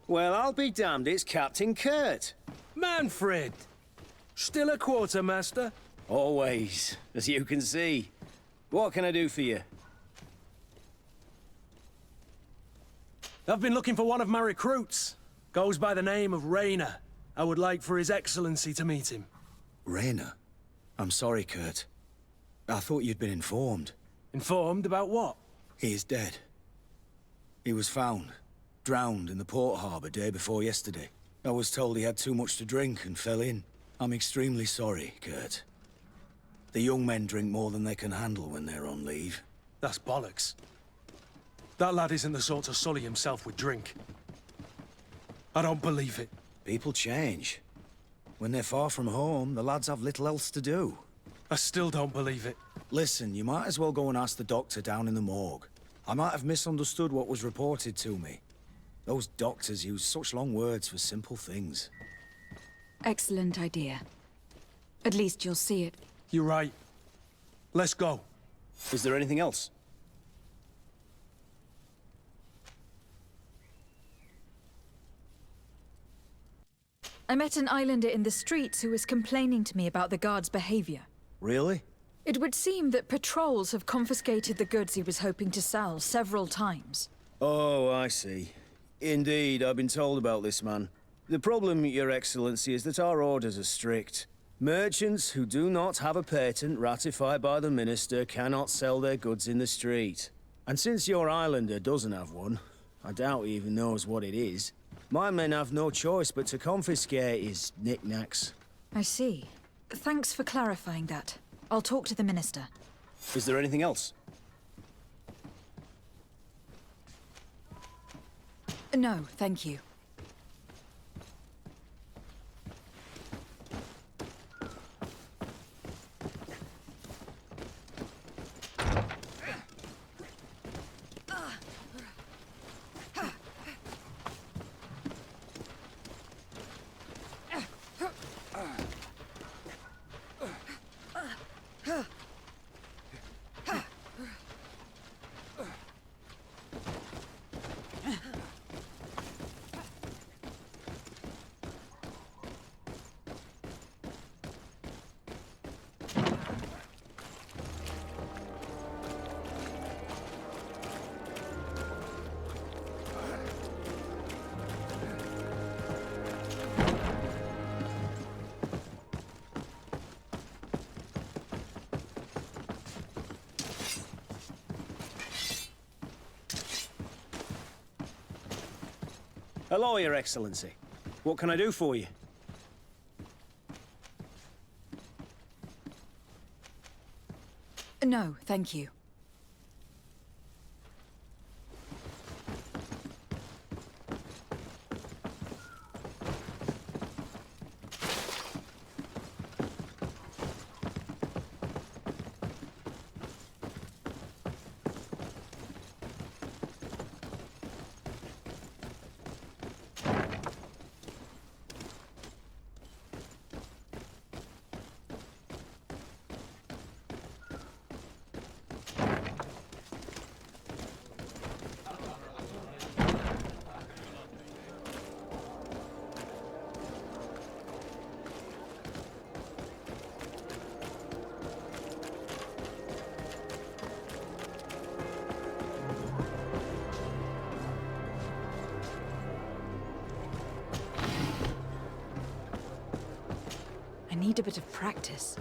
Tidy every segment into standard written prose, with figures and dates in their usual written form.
Well, I'll be damned, it's Captain Kurt. Manfred! Still a quartermaster? Always, as you can see. What can I do for you? I've been looking for one of my recruits. Goes by the name of Rayner. I would like for His Excellency to meet him. Rayner? I'm sorry, Kurt. I thought you'd been informed. Informed about what? He is dead. He was found, drowned in the port harbour day before yesterday. I was told he had too much to drink and fell in. I'm extremely sorry, Kurt. The young men drink more than they can handle when they're on leave. That's bollocks. That lad isn't the sort to sully himself with drink. I don't believe it. People change. When they're far from home, the lads have little else to do. I still don't believe it. Listen, you might as well go and ask the doctor down in the morgue. I might have misunderstood what was reported to me. Those doctors use such long words for simple things. Excellent idea. At least you'll see it. You're right. Let's go. Is there anything else? I met an islander in the streets who was complaining to me about the guard's behavior. Really? It would seem that patrols have confiscated the goods he was hoping to sell several times. Oh, I see. Indeed, I've been told about this man. The problem, Your Excellency, is that our orders are strict. Merchants who do not have a patent ratified by the minister cannot sell their goods in the street. And since your islander doesn't have one, I doubt he even knows what it is, my men have no choice but to confiscate his knickknacks. I see. Thanks for clarifying that. I'll talk to the minister. Is there anything else? No, thank you. Hello, Your Excellency. What can I do for you? No, thank you. I need a bit of practice.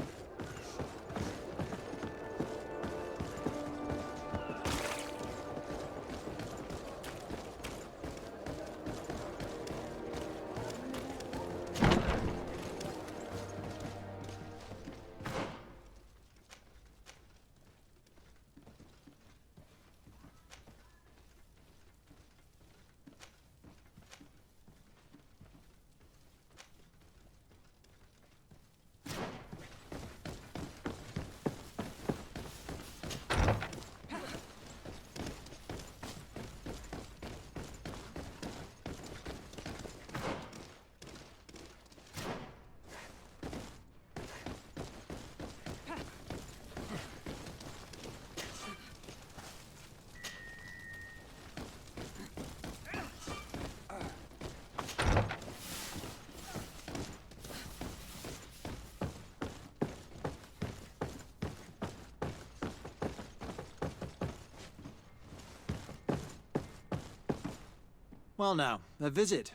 Well now, a visit.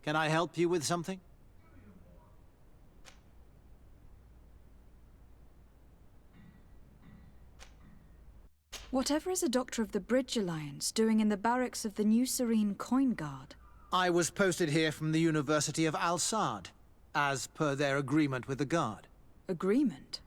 Can I help you with something? Whatever is a Doctor of the Bridge Alliance doing in the barracks of the New Serene Coin Guard? I was posted here from the University of Al-Sad, as per their agreement with the Guard. Agreement?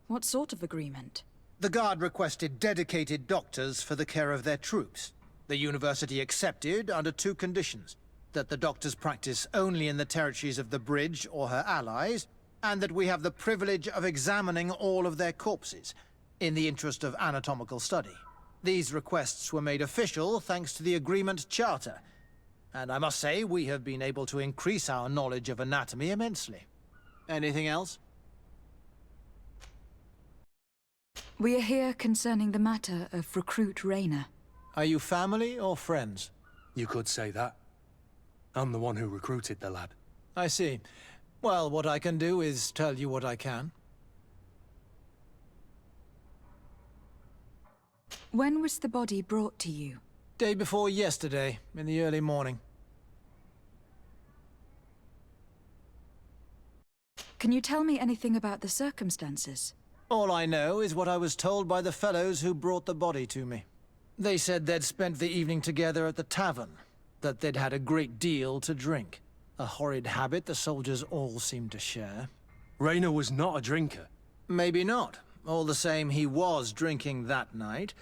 What sort of agreement? The Guard requested dedicated doctors for the care of their troops. The University accepted under 2 conditions: that the doctors practice only in the territories of the Bridge or her allies, and that we have the privilege of examining all of their corpses, in the interest of anatomical study. These requests were made official thanks to the Agreement Charter, and I must say we have been able to increase our knowledge of anatomy immensely. Anything else? We are here concerning the matter of Recruit Rayner. Are you family or friends? You could say that. I'm the one who recruited the lad. I see. Well, what I can do is tell you what I can. When was the body brought to you? Day before yesterday, in the early morning. Can you tell me anything about the circumstances? All I know is what I was told by the fellows who brought the body to me. They said they'd spent the evening together at the tavern, that they'd had a great deal to drink. A horrid habit the soldiers all seemed to share. Rayner was not a drinker. Maybe not. All the same, he was drinking that night.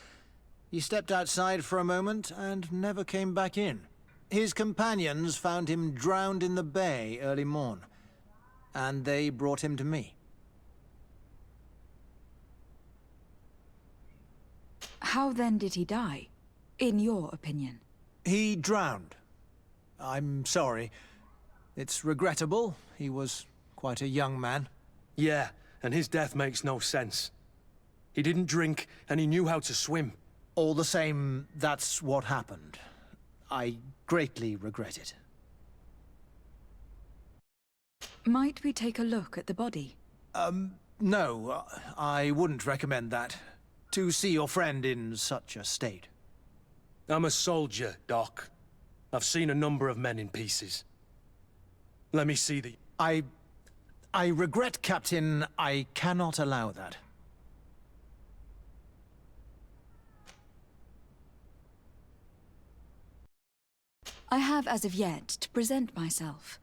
He stepped outside for a moment and never came back in. His companions found him drowned in the bay early morn, and they brought him to me. How then did he die, in your opinion? He drowned. I'm sorry. It's regrettable. He was quite a young man. Yeah, and his death makes no sense. He didn't drink, and he knew how to swim. All the same, that's what happened. I greatly regret it. Might we take a look at the body? No, I wouldn't recommend that. To see your friend in such a state. I'm a soldier, Doc. I've seen a number of men in pieces. Let me see the... I regret, Captain. I cannot allow that. I have as of yet to present myself.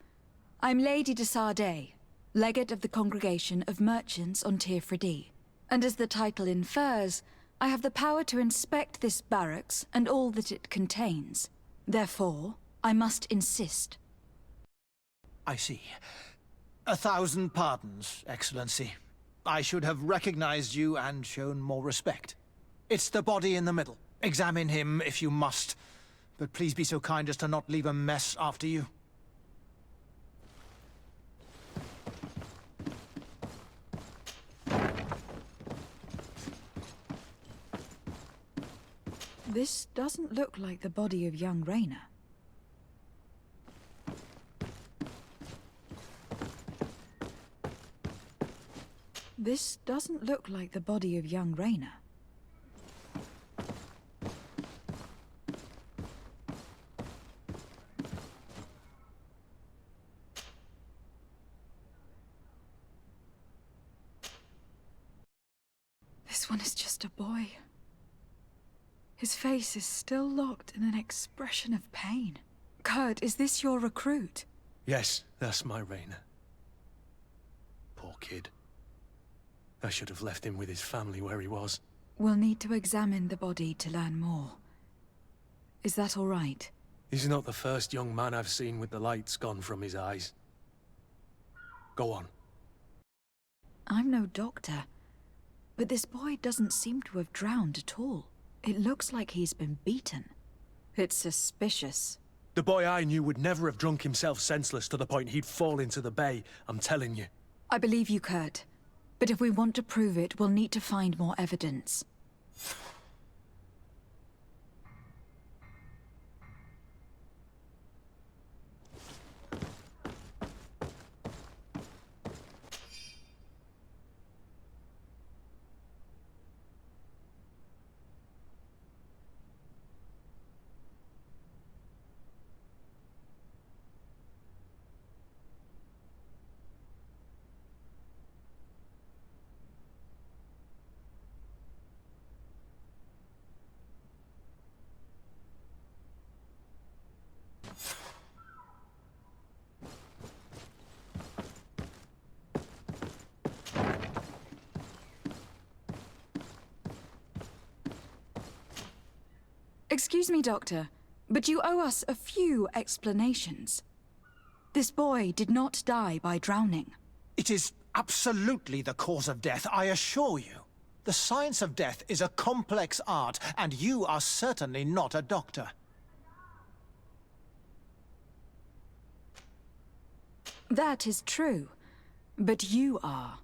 I'm Lady de Sardet, legate of the Congregation of Merchants on Tir-Fradi. And as the title infers, I have the power to inspect this barracks and all that it contains. Therefore, I must insist. I see. 1,000 pardons, Excellency. I should have recognized you and shown more respect. It's the body in the middle. Examine him if you must, but please be so kind as to not leave a mess after you. This doesn't look like the body of young Rayner. This doesn't look like the body of young Rayner. This one is just a boy. His face is still locked in an expression of pain. Kurt, is this your recruit? Yes, that's my Rayner. Poor kid. I should have left him with his family where he was. We'll need to examine the body to learn more. Is that all right? He's not the first young man I've seen with the lights gone from his eyes. Go on. I'm no doctor, but this boy doesn't seem to have drowned at all. It looks like he's been beaten. It's suspicious. The boy I knew would never have drunk himself senseless to the point he'd fall into the bay, I'm telling you. I believe you, Kurt. But if we want to prove it, we'll need to find more evidence. Excuse me, Doctor, but you owe us a few explanations. This boy did not die by drowning. It is absolutely the cause of death, I assure you. The science of death is a complex art, and you are certainly not a doctor. That is true, but you are.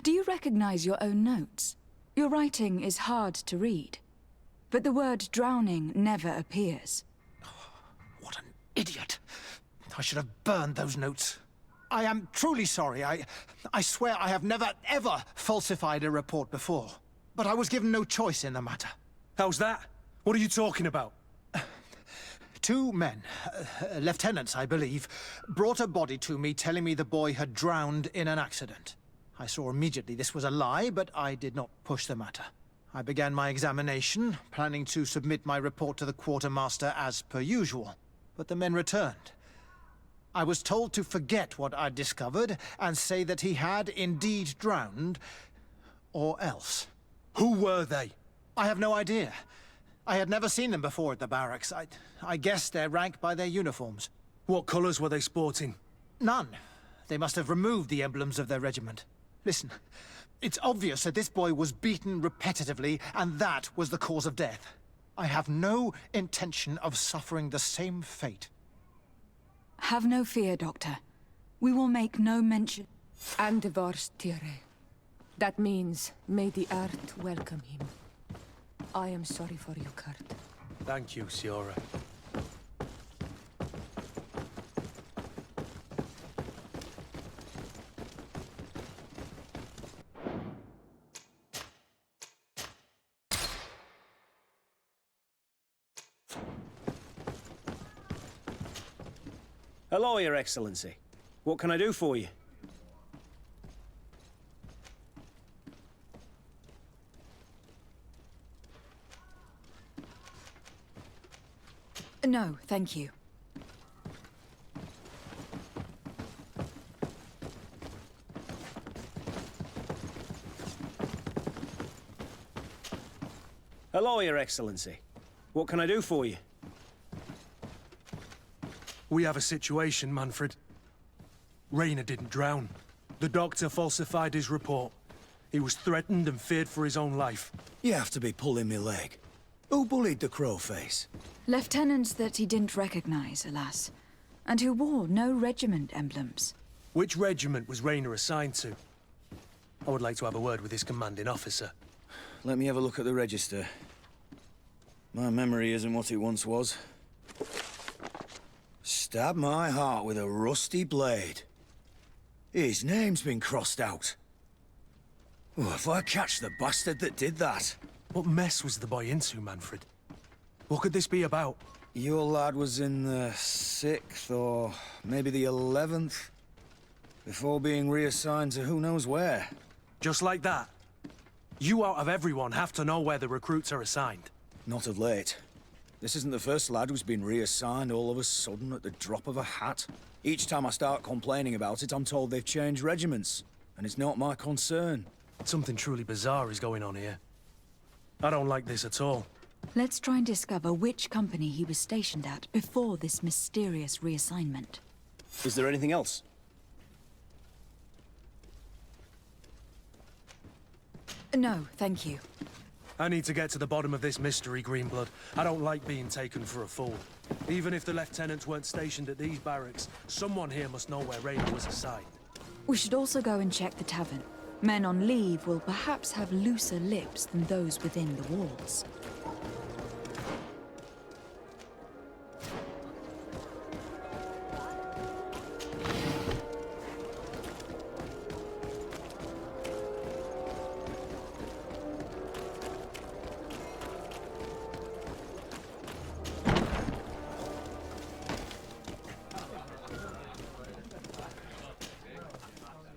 Do you recognize your own notes? Your writing is hard to read, but the word drowning never appears. What an idiot! I should have burned those notes. I am truly sorry. I swear I have never, ever falsified a report before. But I was given no choice in the matter. How's that? What are you talking about? Two men, lieutenants, I believe, brought a body to me telling me the boy had drowned in an accident. I saw immediately this was a lie, but I did not push the matter. I began my examination, planning to submit my report to the quartermaster as per usual. But the men returned. I was told to forget what I'd discovered and say that he had indeed drowned, or else. Who were they? I have no idea. I had never seen them before at the barracks. I guessed their rank by their uniforms. What colours were they sporting? None. They must have removed the emblems of their regiment. Listen, it's obvious that this boy was beaten repetitively, and that was the cause of death. I have no intention of suffering the same fate. Have no fear, Doctor. We will make no mention. Andevars Tire. That means, may the earth welcome him. I am sorry for you, Kurt. Thank you, Siora. Hello, Your Excellency. What can I do for you? No, thank you. Hello, Your Excellency. What can I do for you? We have a situation, Manfred. Rainer didn't drown. The doctor falsified his report. He was threatened and feared for his own life. You have to be pulling me leg. Who bullied the crowface? Lieutenants that he didn't recognize, alas, and who wore no regiment emblems. Which regiment was Rainer assigned to? I would like to have a word with his commanding officer. Let me have a look at the register. My memory isn't what it once was. Stab my heart with a rusty blade. His name's been crossed out. Oh, if I catch the bastard that did that. What mess was the boy into, Manfred? What could this be about? Your lad was in the 6th, or maybe the 11th, before being reassigned to who knows where. Just like that? You out of everyone have to know where the recruits are assigned. Not of late. This isn't the first lad who's been reassigned all of a sudden at the drop of a hat. Each time I start complaining about it, I'm told they've changed regiments, and it's not my concern. Something truly bizarre is going on here. I don't like this at all. Let's try and discover which company he was stationed at before this mysterious reassignment. Is there anything else? No, thank you. I need to get to the bottom of this mystery, Greenblood. I don't like being taken for a fool. Even if the lieutenants weren't stationed at these barracks, someone here must know where Rainer was assigned. We should also go and check the tavern. Men on leave will perhaps have looser lips than those within the walls.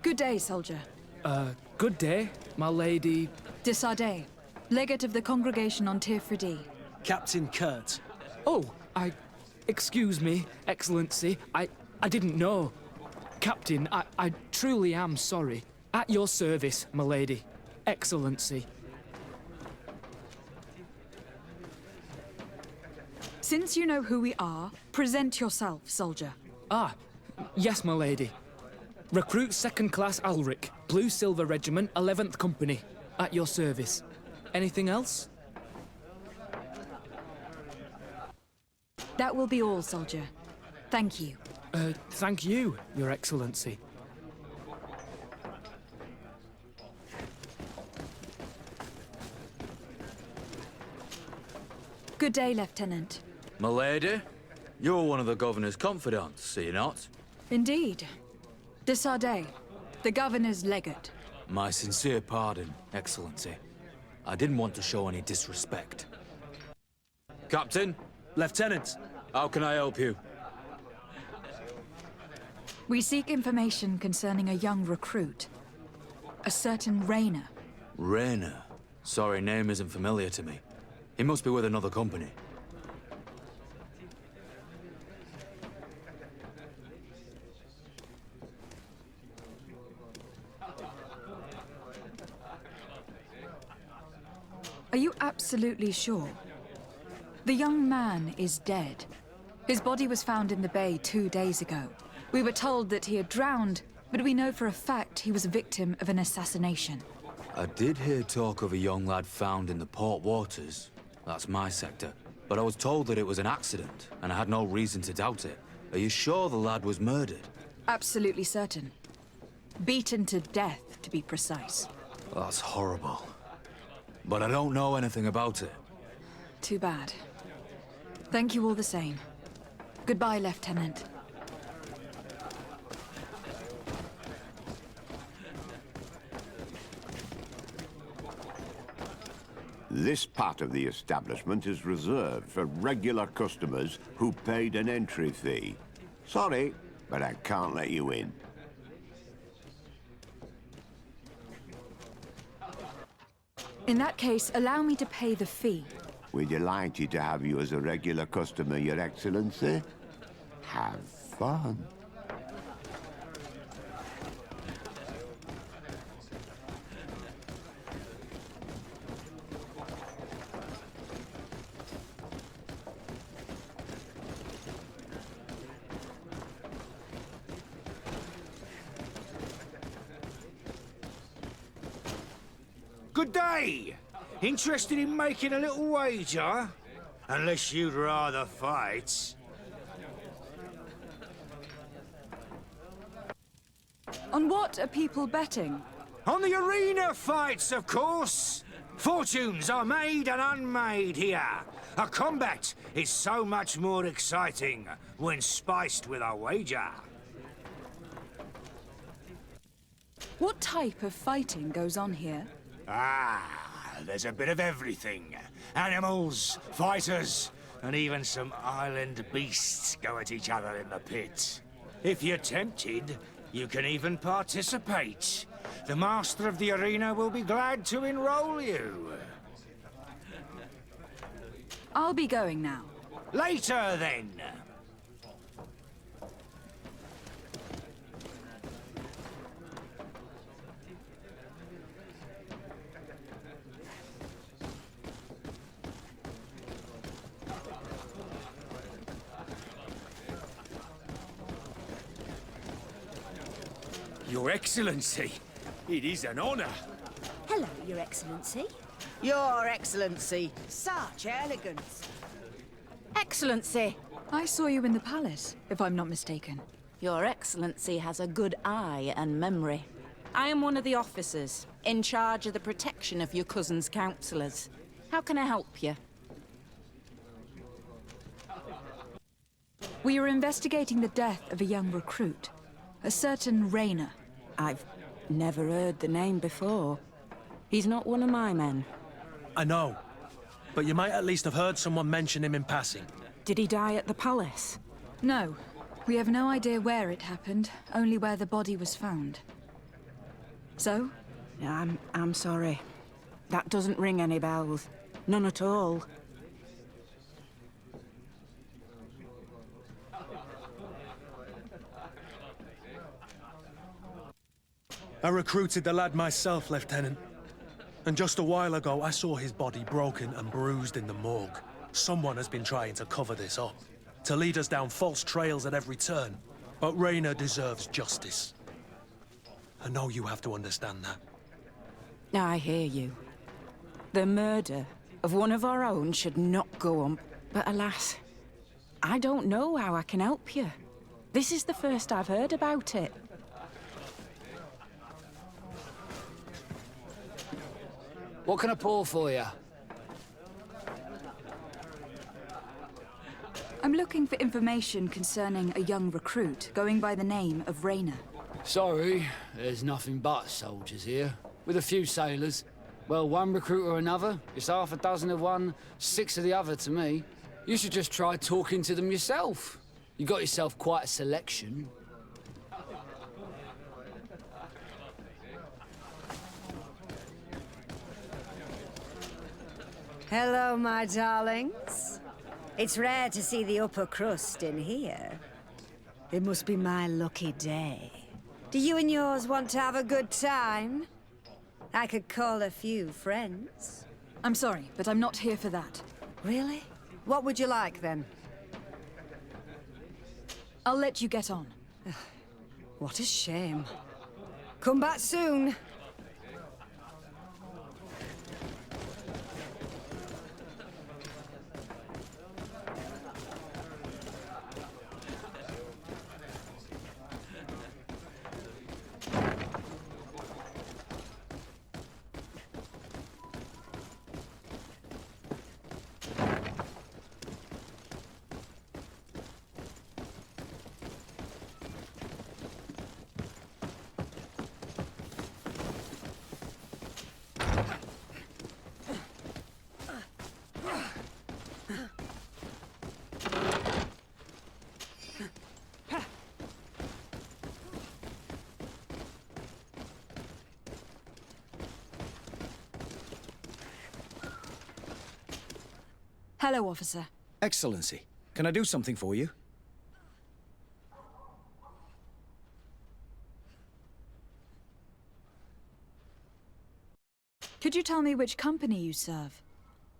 Good day, soldier. Good day, my lady. De Sardet, legate of the congregation on Tir-Fradi. Captain Kurt. Oh, excuse me, Excellency. I didn't know. Captain, I truly am sorry. At your service, my lady. Excellency. Since you know who we are, present yourself, soldier. Ah, yes, my lady. Recruit 2nd Class Alric, Blue Silver Regiment, 11th Company. At your service. Anything else? That will be all, soldier. Thank you. Thank you, Your Excellency. Good day, Lieutenant. Milady, you're one of the governor's confidants, are you not? Indeed. De Sardet, the governor's legate. My sincere pardon, Excellency. I didn't want to show any disrespect. Captain, Lieutenant, how can I help you? We seek information concerning a young recruit. A certain Rainer. Rainer? Sorry, name isn't familiar to me. He must be with another company. Are you absolutely sure? The young man is dead. His body was found in the bay 2 days ago. We were told that he had drowned, but we know for a fact he was a victim of an assassination. I did hear talk of a young lad found in the port waters. That's my sector. But I was told that it was an accident, and I had no reason to doubt it. Are you sure the lad was murdered? Absolutely certain. Beaten to death, to be precise. That's horrible. But I don't know anything about it. Too bad. Thank you all the same. Goodbye, Lieutenant. This part of the establishment is reserved for regular customers who paid an entry fee. Sorry, but I can't let you in. In that case, allow me to pay the fee. We're delighted to have you as a regular customer, Your Excellency. Have fun. Good day! Interested in making a little wager? Unless you'd rather fight. On what are people betting? On the arena fights, of course! Fortunes are made and unmade here. A combat is so much more exciting when spiced with a wager. What type of fighting goes on here? There's a bit of everything. Animals, fighters, and even some island beasts go at each other in the pit. If you're tempted, you can even participate. The master of the arena will be glad to enroll you. I'll be going now. Later, then. Your Excellency, it is an honor. Hello, Your Excellency. Your Excellency, such elegance. Excellency. I saw you in the palace, if I'm not mistaken. Your Excellency has a good eye and memory. I am one of the officers, in charge of the protection of your cousin's councillors. How can I help you? We are investigating the death of a young recruit, a certain Rainer. I've never heard the name before. He's not one of my men. I know. But you might at least have heard someone mention him in passing. Did he die at the palace? No. We have no idea where it happened, only where the body was found. So? I'm sorry. That doesn't ring any bells. None at all. I recruited the lad myself, Lieutenant. And just a while ago, I saw his body broken and bruised in the morgue. Someone has been trying to cover this up, to lead us down false trails at every turn. But Reyna deserves justice. I know you have to understand that. I hear you. The murder of one of our own should not go on. But alas, I don't know how I can help you. This is the first I've heard about it. What can I pour for you? I'm looking for information concerning a young recruit going by the name of Reyna. Sorry, there's nothing but soldiers here, with a few sailors. Well, one recruit or another, it's half a dozen of one, 6 of the other to me. You should just try talking to them yourself. You got yourself quite a selection. Hello, my darlings. It's rare to see the upper crust in here. It must be my lucky day. Do you and yours want to have a good time? I could call a few friends. I'm sorry, but I'm not here for that. Really? What would you like, then? I'll let you get on. What a shame. Come back soon. Hello, officer. Excellency, can I do something for you? Could you tell me which company you serve?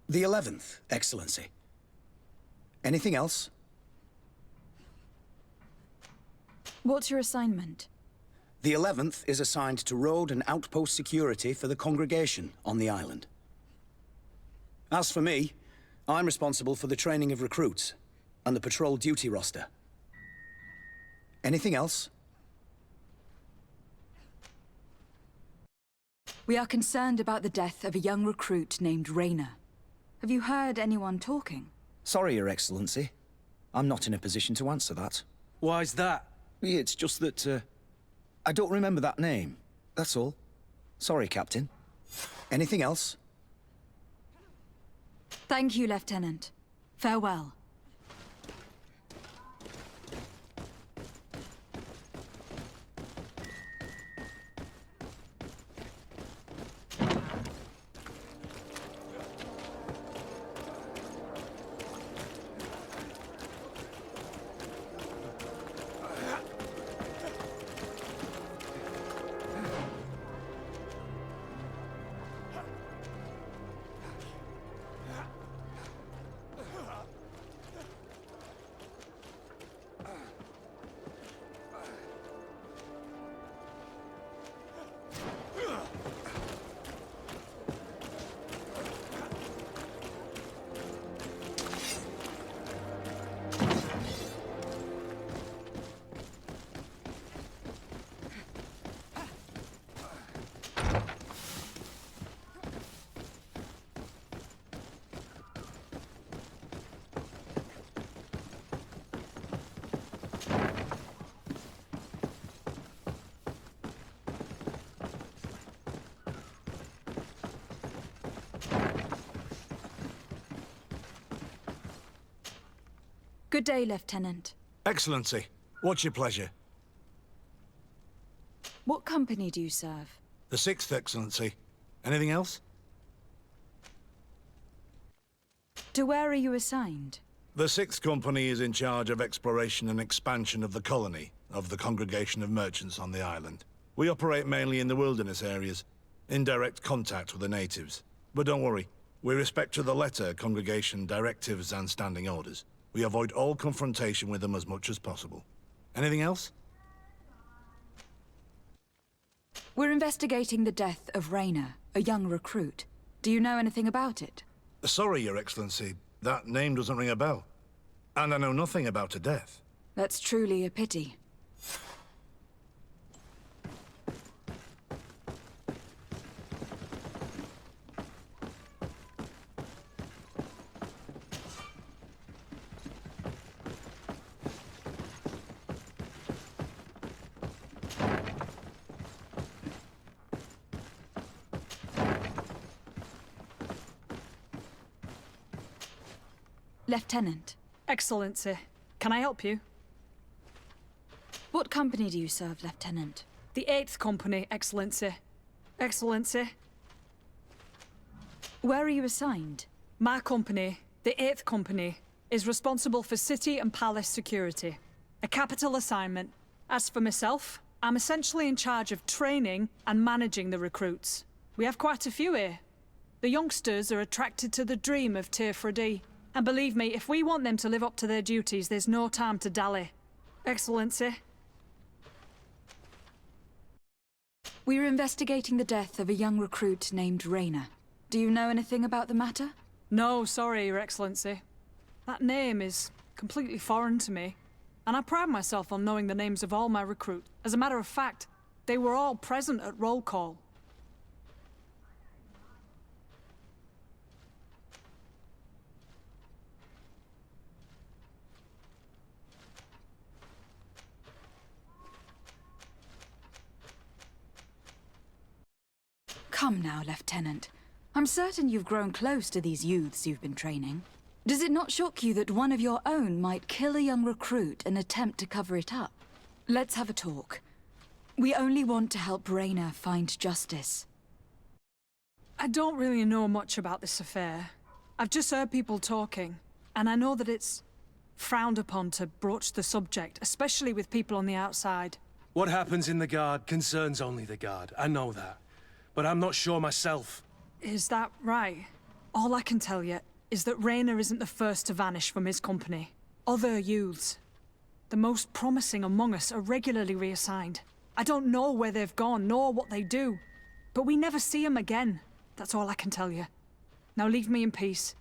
The 11th, Excellency. Anything else? What's your assignment? The 11th is assigned to road and outpost security for the congregation on the island. As for me, I'm responsible for the training of recruits and the patrol duty roster. Anything else? We are concerned about the death of a young recruit named Reyna. Have you heard anyone talking? Sorry, Your Excellency. I'm not in a position to answer that. Why's that? It's just that, I don't remember that name. That's all. Sorry, Captain. Anything else? Thank you, Lieutenant. Farewell. Good day, Lieutenant. Excellency, what's your pleasure? What company do you serve? The 6th, Excellency. Anything else? To where are you assigned? The 6th Company is in charge of exploration and expansion of the colony of the Congregation of Merchants on the island. We operate mainly in the wilderness areas, in direct contact with the natives. But don't worry, With respect to the letter, congregation directives and standing orders, we avoid all confrontation with them as much as possible. Anything else? We're investigating the death of Raina, a young recruit. Do you know anything about it? Sorry, Your Excellency. That name doesn't ring a bell. And I know nothing about her death. That's truly a pity. Lieutenant. Excellency, can I help you? What company do you serve, Lieutenant? The 8th Company, Excellency. Excellency. Where are you assigned? My company, the 8th Company, is responsible for city and palace security. A capital assignment. As for myself, I'm essentially in charge of training and managing the recruits. We have quite a few here. The youngsters are attracted to the dream of Tir-Fradi. And believe me, if we want them to live up to their duties, there's no time to dally. Excellency. We're investigating the death of a young recruit named Raina. Do you know anything about the matter? No, sorry, Your Excellency. That name is completely foreign to me. And I pride myself on knowing the names of all my recruits. As a matter of fact, they were all present at roll call. Come now, Lieutenant. I'm certain you've grown close to these youths you've been training. Does it not shock you that one of your own might kill a young recruit and attempt to cover it up? Let's have a talk. We only want to help Raina find justice. I don't really know much about this affair. I've just heard people talking, and I know that it's frowned upon to broach the subject, especially with people on the outside. What happens in the Guard concerns only the Guard, I know that. But I'm not sure myself. Is that right? All I can tell you is that Raina isn't the first to vanish from his company. Other youths, the most promising among us, are regularly reassigned. I don't know where they've gone, nor what they do. But we never see them again. That's all I can tell you. Now leave me in peace.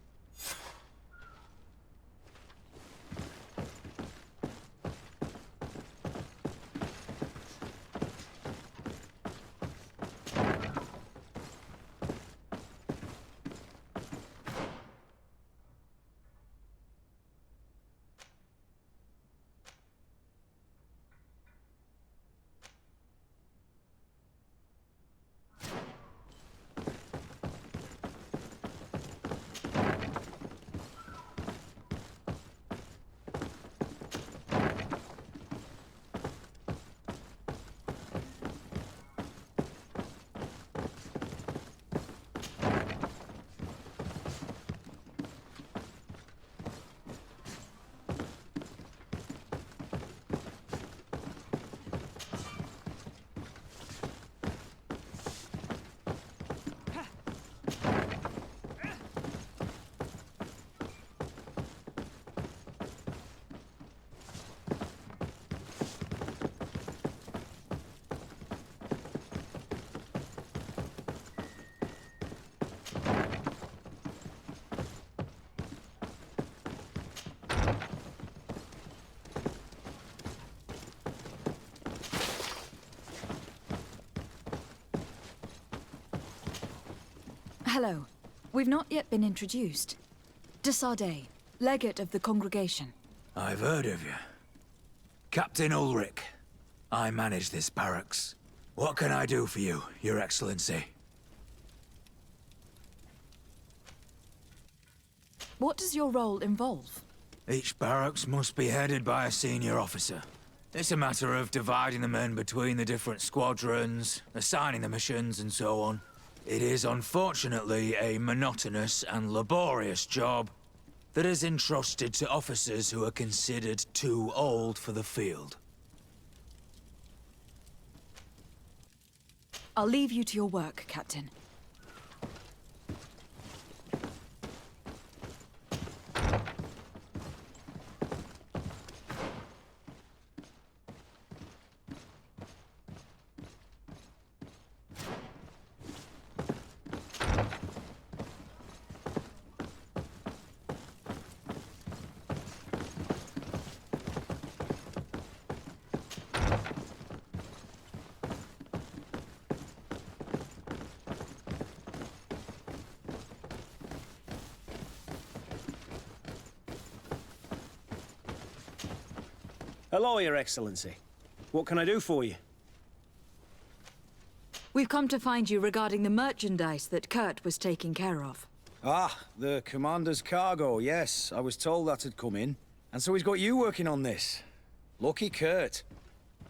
Hello. We've not yet been introduced. De Sardet, legate of the congregation. I've heard of you. Captain Ulrich. I manage this barracks. What can I do for you, Your Excellency? What does your role involve? Each barracks must be headed by a senior officer. It's a matter of dividing the men between the different squadrons, assigning the missions, and so on. It is unfortunately a monotonous and laborious job that is entrusted to officers who are considered too old for the field. I'll leave you to your work, Captain. Hello, Your Excellency. What can I do for you? We've come to find you regarding the merchandise that Kurt was taking care of. Ah, the commander's cargo, yes. I was told that had come in. And so he's got you working on this. Lucky Kurt.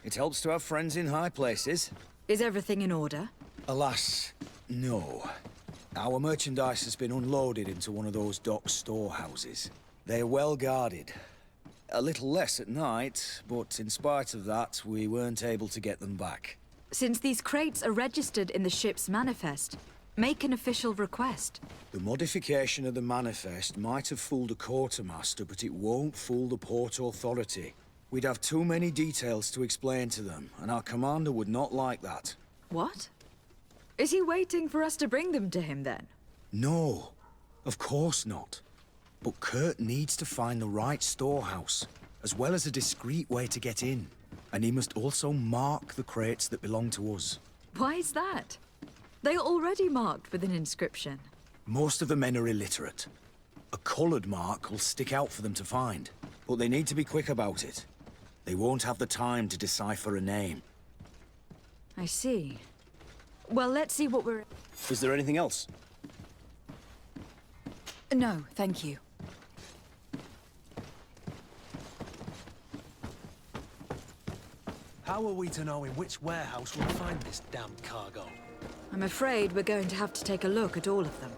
It helps to have friends in high places. Is everything in order? Alas, no. Our merchandise has been unloaded into one of those dock storehouses. They're well guarded. A little less at night, but in spite of that, we weren't able to get them back. Since these crates are registered in the ship's manifest, make an official request. The modification of the manifest might have fooled a quartermaster, but it won't fool the port authority. We'd have too many details to explain to them, and our commander would not like that. What? Is he waiting for us to bring them to him, then? No, of course not. But Kurt needs to find the right storehouse, as well as a discreet way to get in. And he must also mark the crates that belong to us. Why is that? They are already marked with an inscription. Most of the men are illiterate. A coloured mark will stick out for them to find, but they need to be quick about it. They won't have the time to decipher a name. I see. Well, let's see what we're... Is there anything else? No, thank you. How are we to know in which warehouse we'll find this damn cargo? I'm afraid we're going to have to take a look at all of them.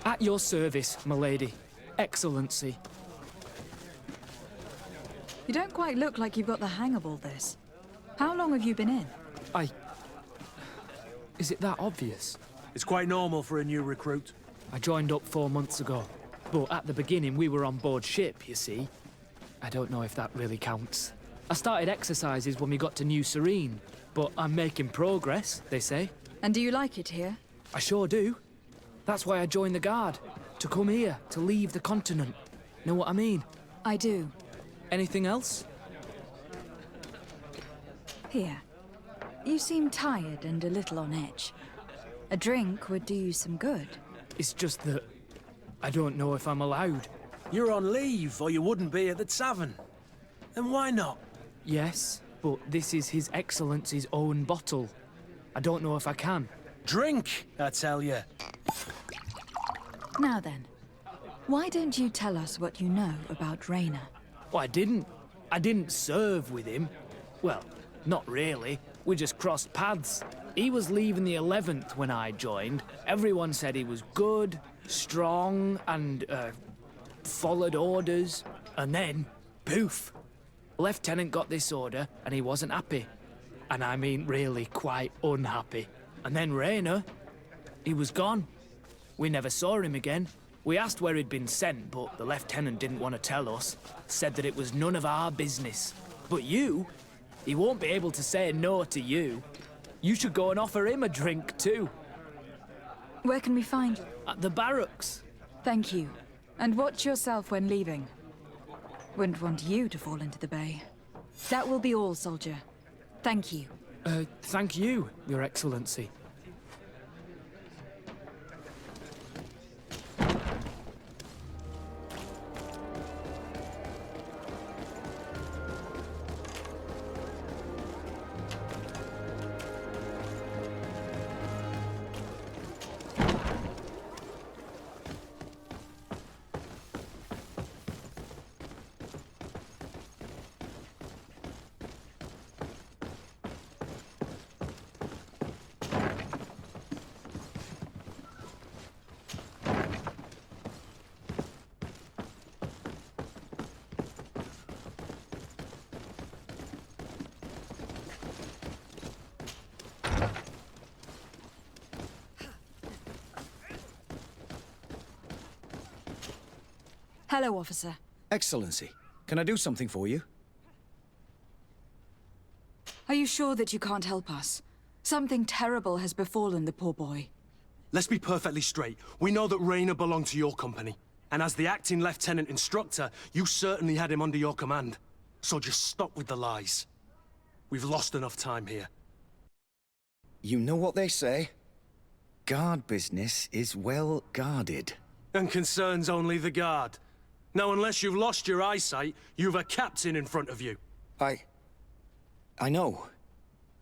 At your service, milady. Excellency. You don't quite look like you've got the hang of all this. How long have you been in? Is it that obvious? It's quite normal for a new recruit. I joined up 4 months ago. But at the beginning, we were on board ship, you see. I don't know if that really counts. I started exercises when we got to New Serene. But I'm making progress, they say. And do you like it here? I sure do. That's why I joined the Guard. To come here, to leave the continent. Know what I mean? I do. Anything else? Here. You seem tired and a little on edge. A drink would do you some good. It's just that I don't know if I'm allowed. You're on leave, or you wouldn't be at the tavern. And why not? Yes, but this is His Excellency's own bottle. I don't know if I can. Drink, I tell you. Now then, why don't you tell us what you know about Rayner? Well, I didn't serve with him. Well, not really. We just crossed paths. He was leaving the 11th when I joined. Everyone said he was good, strong, and, followed orders. And then, poof! Lieutenant got this order, and he wasn't happy. And I mean really quite unhappy. And then Rayner, he was gone. We never saw him again. We asked where he'd been sent, but the lieutenant didn't want to tell us. Said that it was none of our business. But you, he won't be able to say no to you. You should go and offer him a drink too. Where can we find you? At the barracks. Thank you. And watch yourself when leaving. Wouldn't want you to fall into the bay. That will be all, soldier. Thank you. Thank you, Your Excellency. Hello, officer. Excellency, can I do something for you? Are you sure that you can't help us? Something terrible has befallen the poor boy. Let's be perfectly straight. We know that Raynor belonged to your company. And as the acting lieutenant instructor, you certainly had him under your command. So just stop with the lies. We've lost enough time here. You know what they say? Guard business is well guarded. And concerns only the guard. Now, unless you've lost your eyesight, you've a captain in front of you. I know.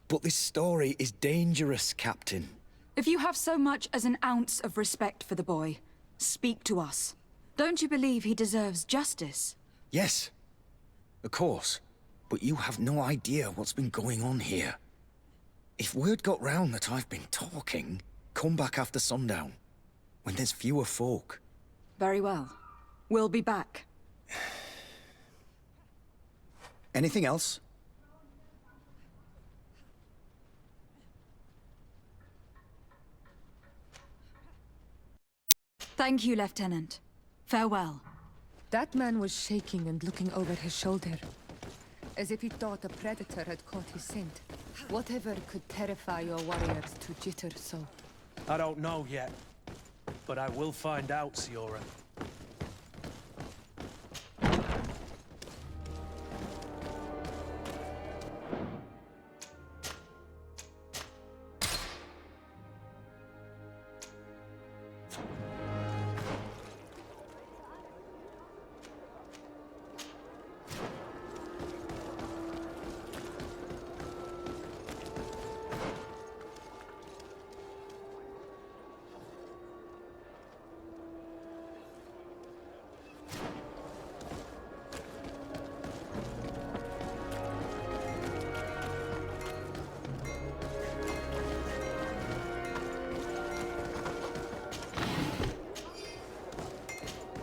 But this story is dangerous, Captain. If you have so much as an ounce of respect for the boy, speak to us. Don't you believe he deserves justice? Yes, of course. But you have no idea what's been going on here. If word got round that I've been talking, come back after sundown, when there's fewer folk. Very well. We'll be back. Anything else? Thank you, Lieutenant. Farewell. That man was shaking and looking over his shoulder, as if he thought a predator had caught his scent. Whatever could terrify your warriors to jitter so? I don't know yet, but I will find out, Siora.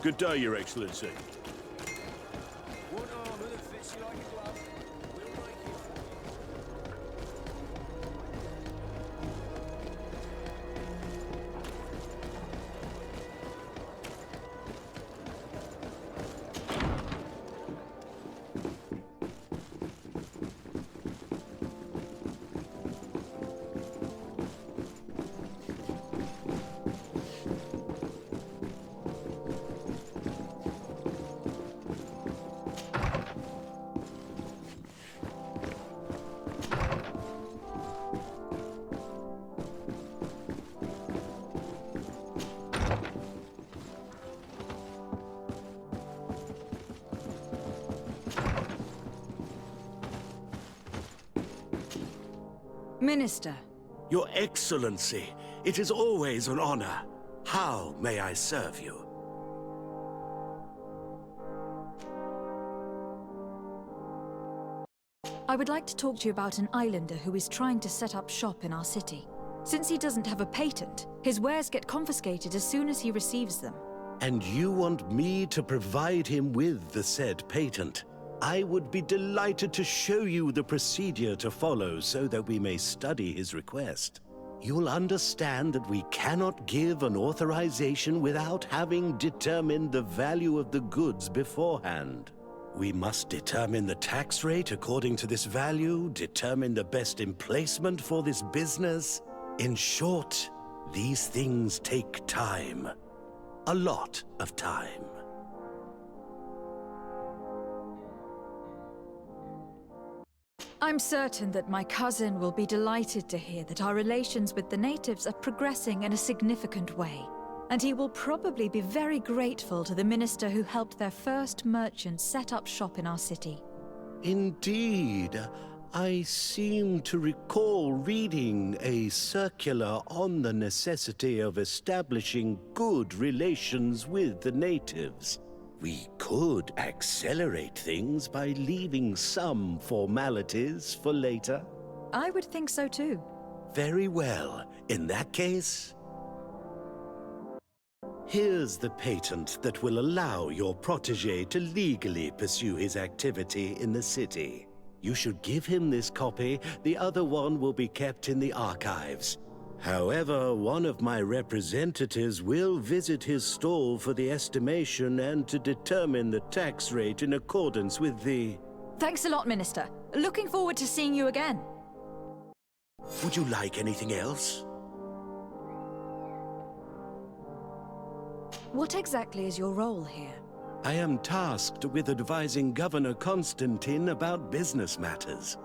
Good day, Your Excellency. One armor that fits you like a glove. We'll make it. Minister. Your Excellency, it is always an honor. How may I serve you? I would like to talk to you about an islander who is trying to set up shop in our city. Since he doesn't have a patent, his wares get confiscated as soon as he receives them. And you want me to provide him with the said patent? I would be delighted to show you the procedure to follow so that we may study his request. You'll understand that we cannot give an authorization without having determined the value of the goods beforehand. We must determine the tax rate according to this value, determine the best emplacement for this business. In short, these things take time. A lot of time. I'm certain that my cousin will be delighted to hear that our relations with the natives are progressing in a significant way. And he will probably be very grateful to the minister who helped their first merchant set up shop in our city. Indeed. I seem to recall reading a circular on the necessity of establishing good relations with the natives. We could accelerate things by leaving some formalities for later. I would think so too. Very well. In that case, here's the patent that will allow your protege to legally pursue his activity in the city. You should give him this copy. The other one will be kept in the archives. However, one of my representatives will visit his stall for the estimation and to determine the tax rate in accordance with the... Thanks a lot, Minister. Looking forward to seeing you again. Would you like anything else? What exactly is your role here? I am tasked with advising Governor Constantine about business matters.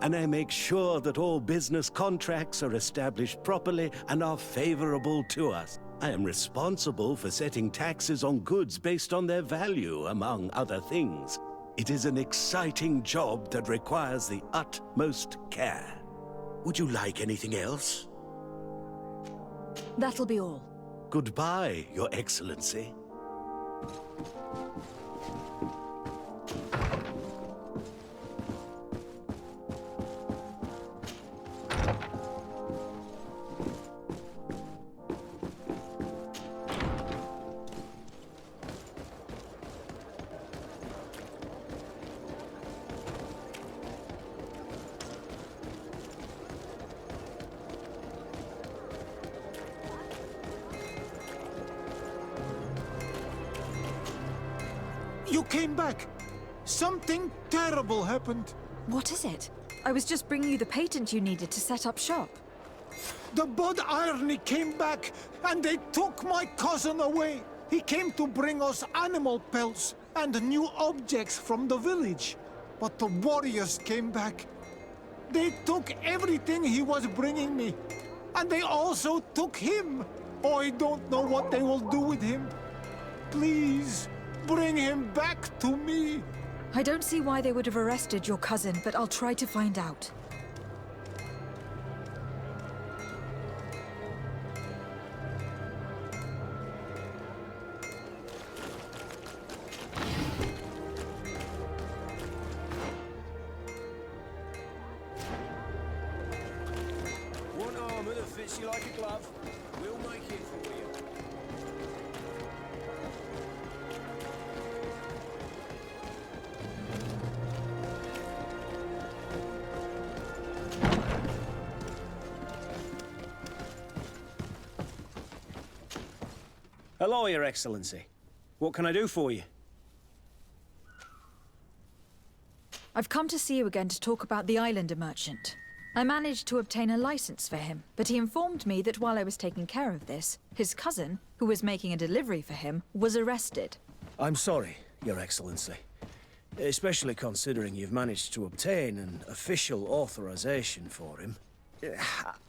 And I make sure that all business contracts are established properly and are favorable to us. I am responsible for setting taxes on goods based on their value, among other things. It is an exciting job that requires the utmost care. Would you like anything else? That'll be all. Goodbye, Your Excellency. You came back! Something terrible happened. What is it? I was just bringing you the patent you needed to set up shop. The Bud Irony came back, and they took my cousin away. He came to bring us animal pelts and new objects from the village. But the warriors came back. They took everything he was bringing me. And they also took him. Oh, I don't know what they will do with him. Please, bring him back to me. I don't see why they would have arrested your cousin, but I'll try to find out. One armor that fits you like a glove. We'll make it for you. Hello, Your Excellency. What can I do for you? I've come to see you again to talk about the Islander merchant. I managed to obtain a license for him, but he informed me that while I was taking care of this, his cousin, who was making a delivery for him, was arrested. I'm sorry, Your Excellency. Especially considering you've managed to obtain an official authorization for him.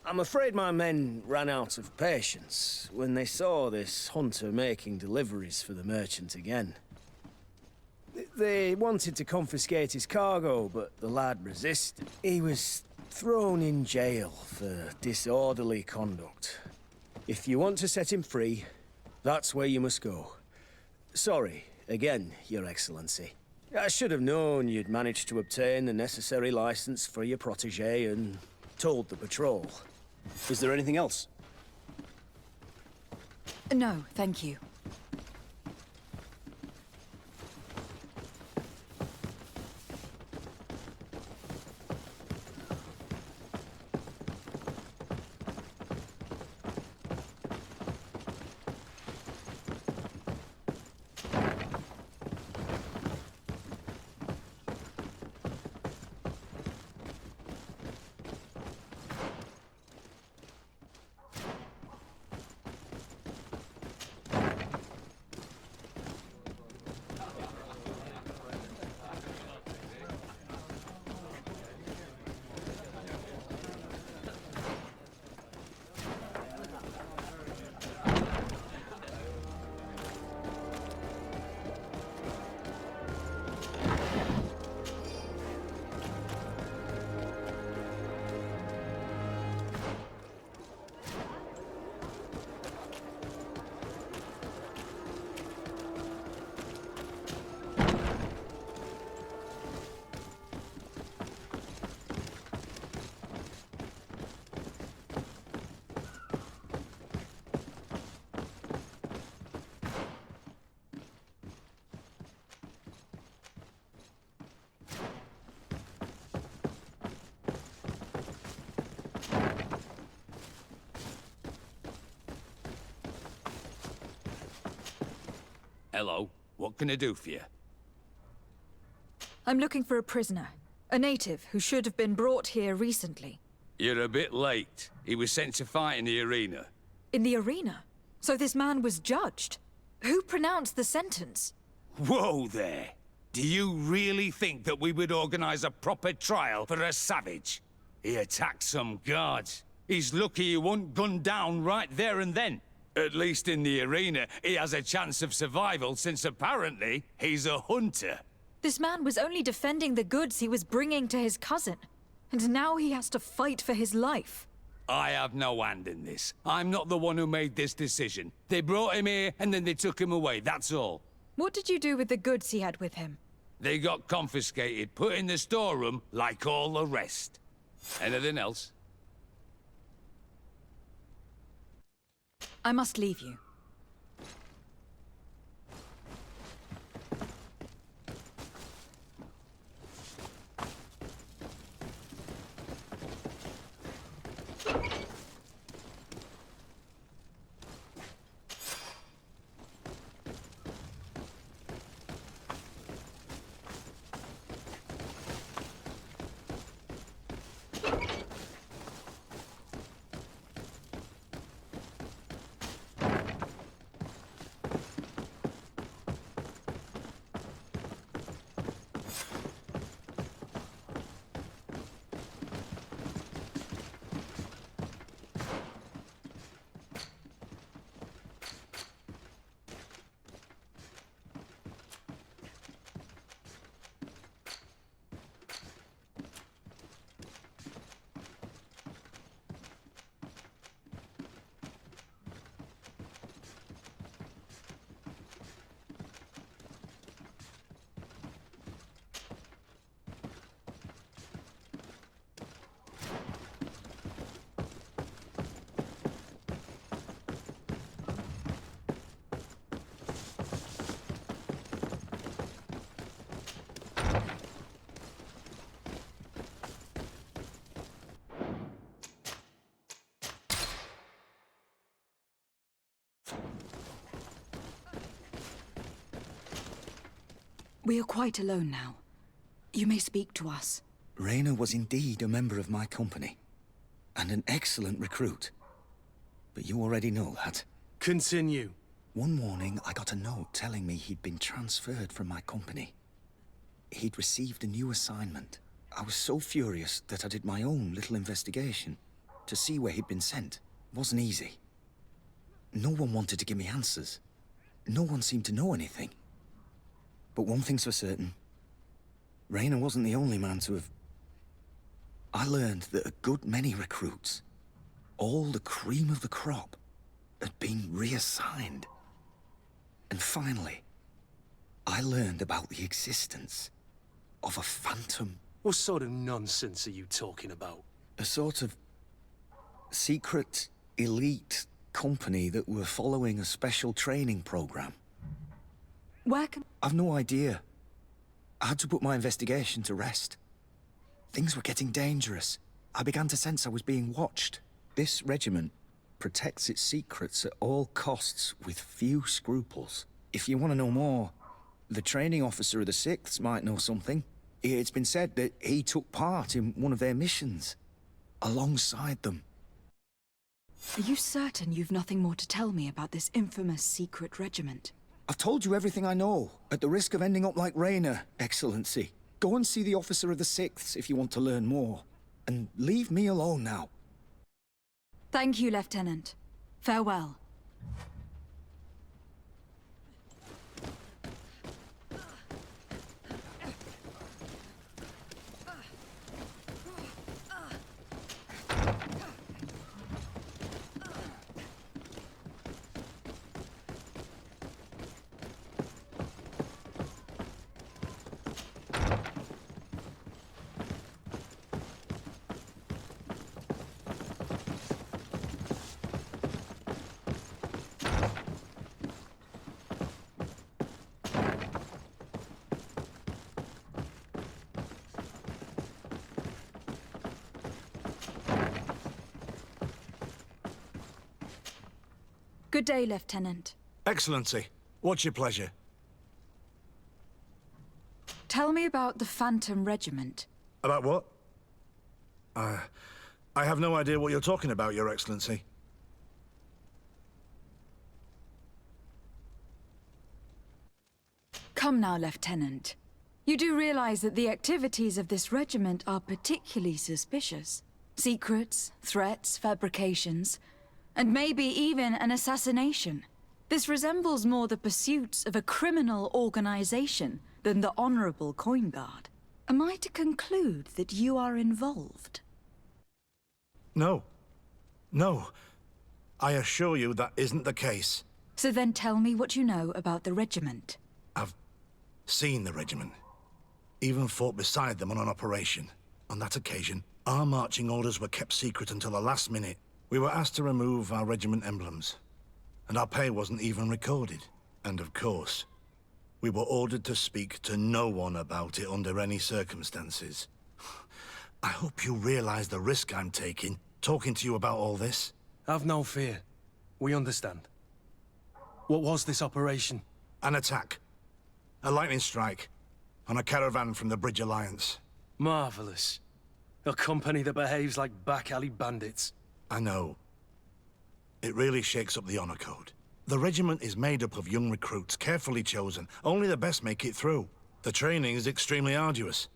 I'm afraid my men ran out of patience when they saw this hunter making deliveries for the merchant again. They wanted to confiscate his cargo, but the lad resisted. He was thrown in jail for disorderly conduct. If you want to set him free, that's where you must go. Sorry, again, Your Excellency. I should have known you'd managed to obtain the necessary license for your protégé and told the patrol. Is there anything else? No, thank you. Hello. What can I do for you? I'm looking for a prisoner. A native who should have been brought here recently. You're a bit late. He was sent to fight in the arena. In the arena? So this man was judged? Who pronounced the sentence? Whoa there! Do you really think that we would organize a proper trial for a savage? He attacked some guards. He's lucky he wasn't gunned down right there and then. At least in the arena, he has a chance of survival since apparently he's a hunter. This man was only defending the goods he was bringing to his cousin. And now he has to fight for his life. I have no hand in this. I'm not the one who made this decision. They brought him here and then they took him away, that's all. What did you do with the goods he had with him? They got confiscated, put in the storeroom like all the rest. Anything else? I must leave you. We are quite alone now. You may speak to us. Rayna was indeed a member of my company, and an excellent recruit. But you already know that. Continue. One morning, I got a note telling me he'd been transferred from my company. He'd received a new assignment. I was so furious that I did my own little investigation to see where he'd been sent. It wasn't easy. No one wanted to give me answers. No one seemed to know anything. But one thing's for certain. Rayna wasn't the only man to have... I learned that a good many recruits, all the cream of the crop, had been reassigned. And finally, I learned about the existence of a phantom. What sort of nonsense are you talking about? A sort of secret, elite company that were following a special training program. Where can... I've no idea. I had to put my investigation to rest. Things were getting dangerous. I began to sense I was being watched. This regiment protects its secrets at all costs with few scruples. If you want to know more, the training officer of the 6th might know something. It's been said that he took part in one of their missions, alongside them. Are you certain you've nothing more to tell me about this infamous secret regiment? I've told you everything I know, at the risk of ending up like Rayna, Excellency. Go and see the officer of the 6th if you want to learn more. And leave me alone now. Thank you, Lieutenant. Farewell. Good day, Lieutenant. Excellency, what's your pleasure? Tell me about the Phantom Regiment. About what? I have no idea what you're talking about, Your Excellency. Come now, Lieutenant. You do realize that the activities of this regiment are particularly suspicious. Secrets, threats, fabrications, and maybe even an assassination. This resembles more the pursuits of a criminal organization than the honorable coin guard. Am I to conclude that you are involved? No. No. I assure you that isn't the case. So then tell me what you know about the regiment. I've seen the regiment. Even fought beside them on an operation. On that occasion, our marching orders were kept secret until the last minute. We were asked to remove our regiment emblems. And our pay wasn't even recorded. And of course, we were ordered to speak to no one about it under any circumstances. I hope you realize the risk I'm taking, talking to you about all this. Have no fear. We understand. What was this operation? An attack. A lightning strike. On a caravan from the Bridge Alliance. Marvelous. A company that behaves like back-alley bandits. I know. It really shakes up the honor code. The regiment is made up of young recruits, carefully chosen. Only the best make it through. The training is extremely arduous.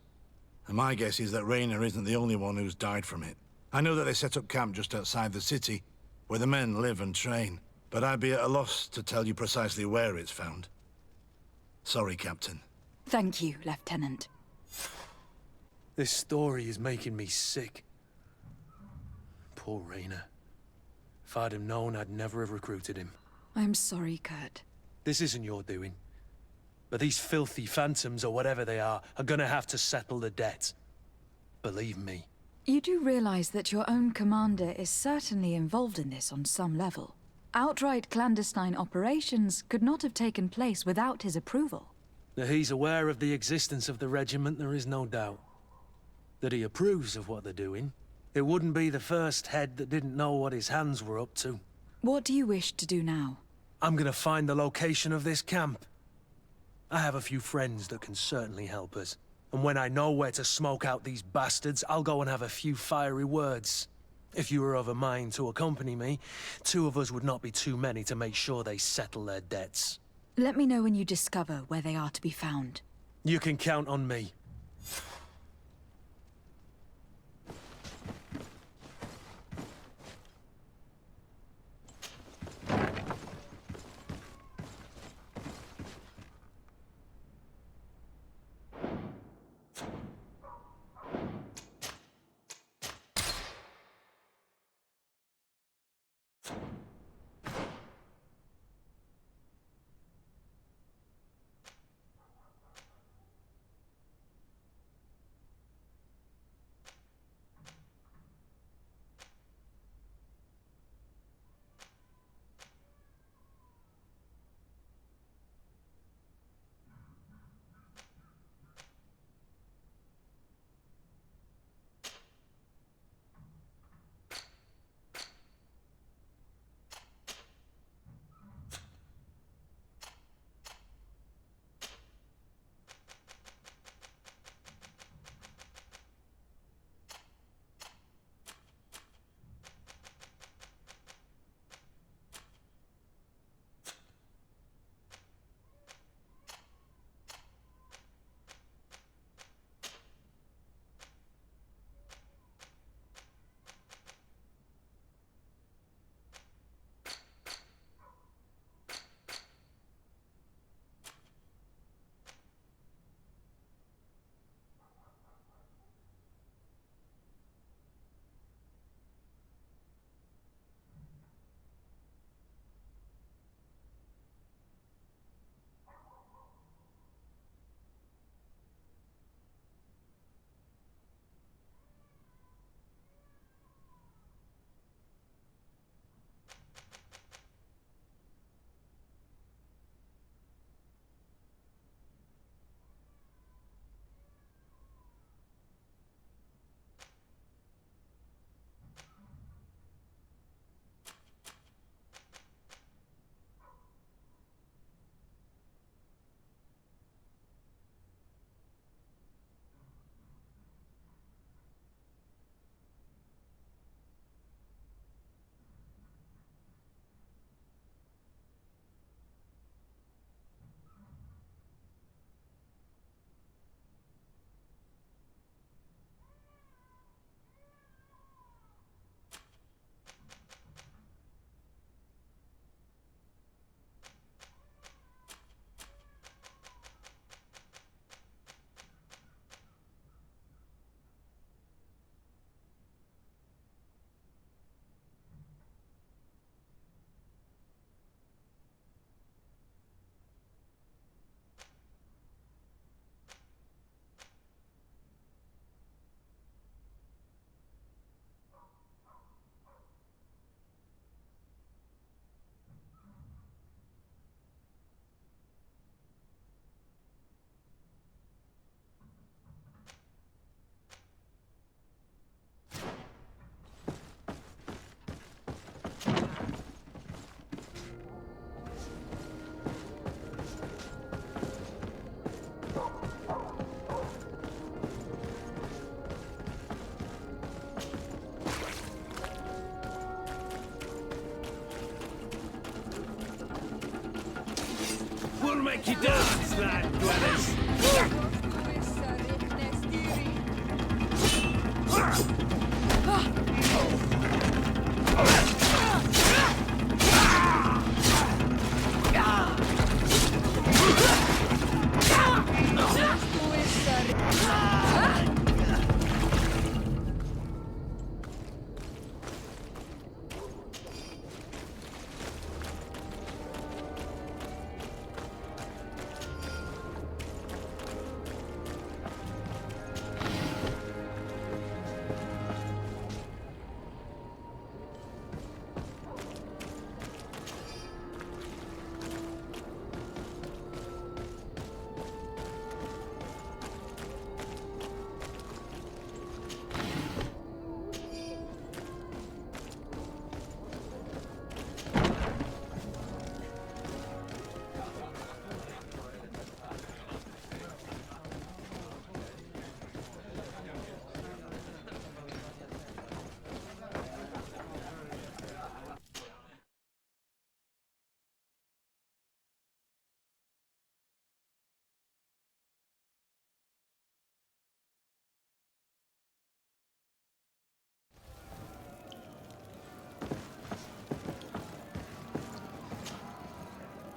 And my guess is that Rainer isn't the only one who's died from it. I know that they set up camp just outside the city, where the men live and train. But I'd be at a loss to tell you precisely where it's found. Sorry, Captain. Thank you, Lieutenant. This story is making me sick. Poor Rainer. If I'd have known, I'd never have recruited him. I'm sorry, Kurt. This isn't your doing. But these filthy phantoms, or whatever they are gonna have to settle the debt. Believe me. You do realize that your own commander is certainly involved in this on some level. Outright clandestine operations could not have taken place without his approval. That he's aware of the existence of the regiment, there is no doubt. That he approves of what they're doing. It wouldn't be the first head that didn't know what his hands were up to. What do you wish to do now? I'm gonna find the location of this camp. I have a few friends that can certainly help us. And when I know where to smoke out these bastards, I'll go and have a few fiery words. If you were of a mind to accompany me, 2 of us would not be too many to make sure they settle their debts. Let me know when you discover where they are to be found. You can count on me. make you dance, land dwellers.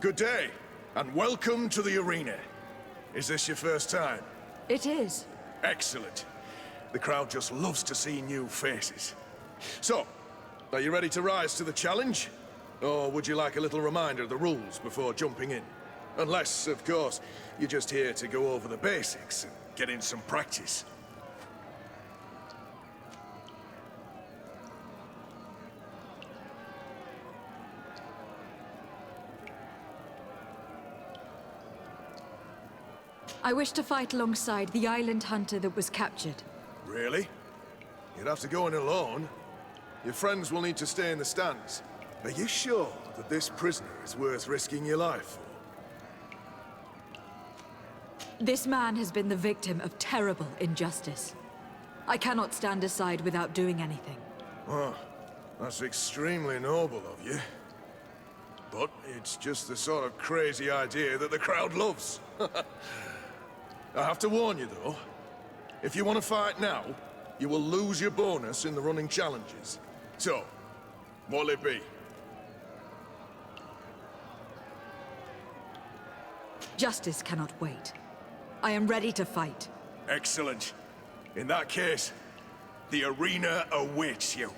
Good day, and welcome to the arena. Is this your first time? It is. Excellent. The crowd just loves to see new faces. So, are you ready to rise to the challenge? Or would you like a little reminder of the rules before jumping in? Unless, of course, you're just here to go over the basics and get in some practice. I wish to fight alongside the island hunter that was captured. Really? You'd have to go in alone. Your friends will need to stay in the stands. Are you sure that this prisoner is worth risking your life for? This man has been the victim of terrible injustice. I cannot stand aside without doing anything. Oh, that's extremely noble of you. But it's just the sort of crazy idea that the crowd loves. I have to warn you, though. If you want to fight now, you will lose your bonus in the running challenges. So, what'll it be? Justice cannot wait. I am ready to fight. Excellent. In that case, the arena awaits you.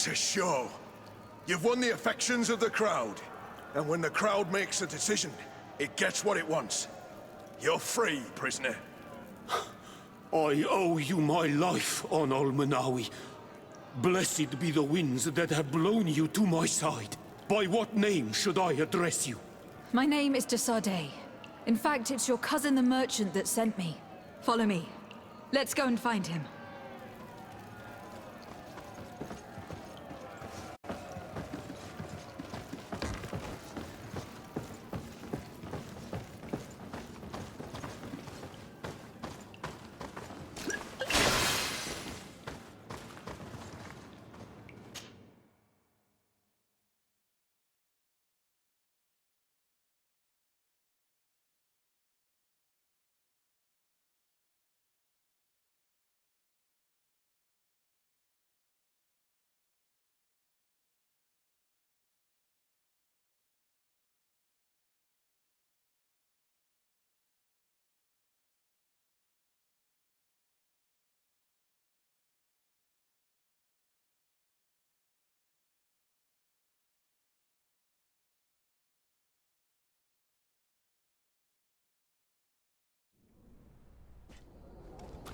to show. You've won the affections of the crowd. And when the crowd makes a decision, it gets what it wants. You're free, prisoner. I owe you my life, on Almanawi. Blessed be the winds that have blown you to my side. By what name should I address you? My name is Desarde. In fact, it's your cousin the merchant that sent me. Follow me. Let's go and find him.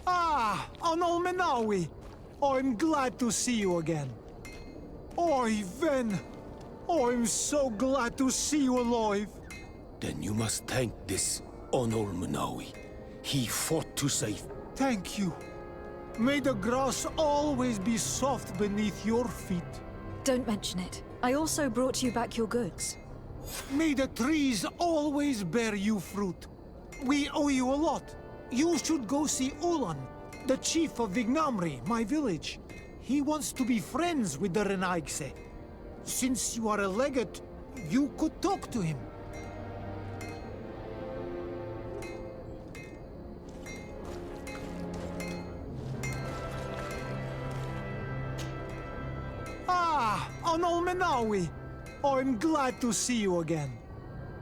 Ah, Anol Menawi! I'm glad to see you again. Oi, Ven! I'm so glad to see you alive. Then you must thank this Onol Manawi. He fought to save. Thank you. May the grass always be soft beneath your feet. Don't mention it. I also brought you back your goods. May the trees always bear you fruit. We owe you a lot. You should go see Ulan, the chief of Vignamri, my village. He wants to be friends with the Renaigse. Since you are a legate, you could talk to him. Ah, Anol Menawi! I'm glad to see you again.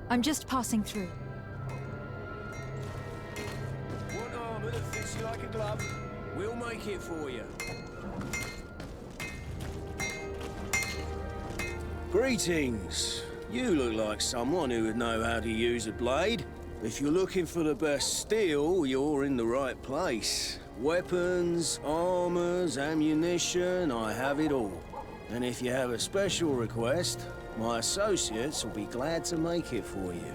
I'm just passing through. One armor that fits you like a glove. We'll make it for you. Greetings. You look like someone who would know how to use a blade. If you're looking for the best steel, you're in the right place. Weapons, armors, ammunition, I have it all. And if you have a special request, my associates will be glad to make it for you.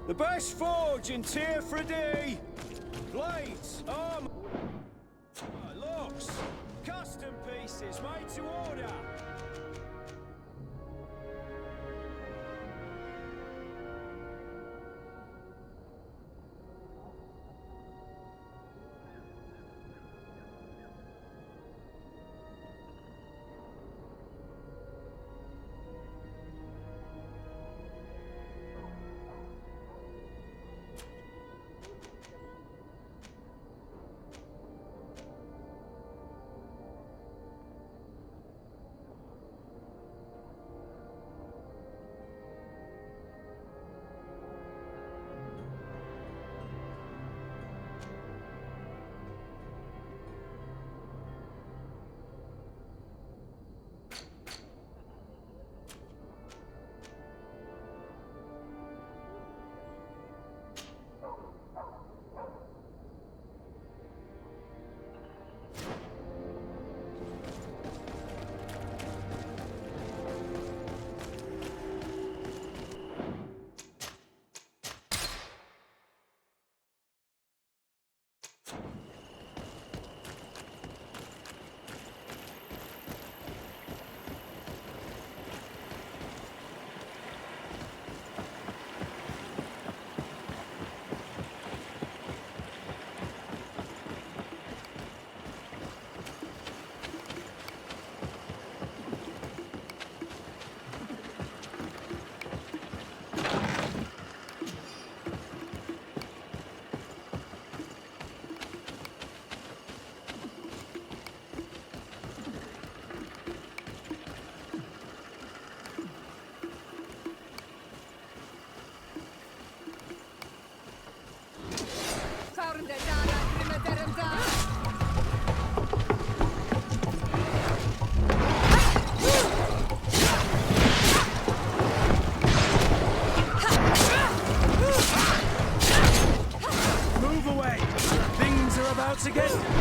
The best forge in Tir-Fradi! Blades, armor, locks, custom pieces made to order! shots again?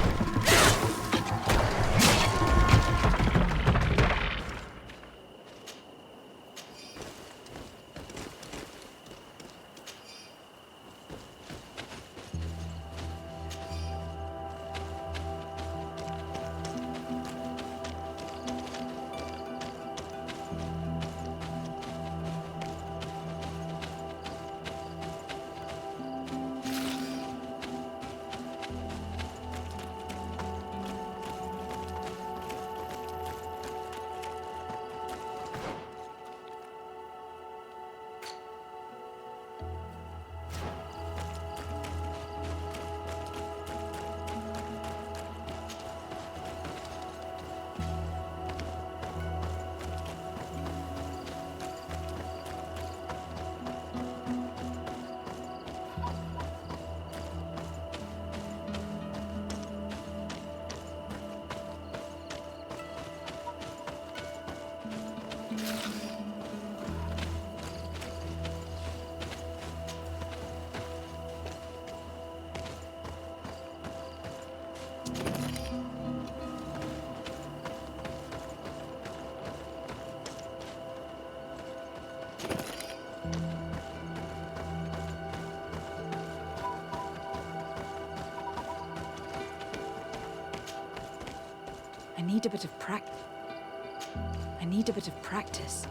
I need a bit of practice.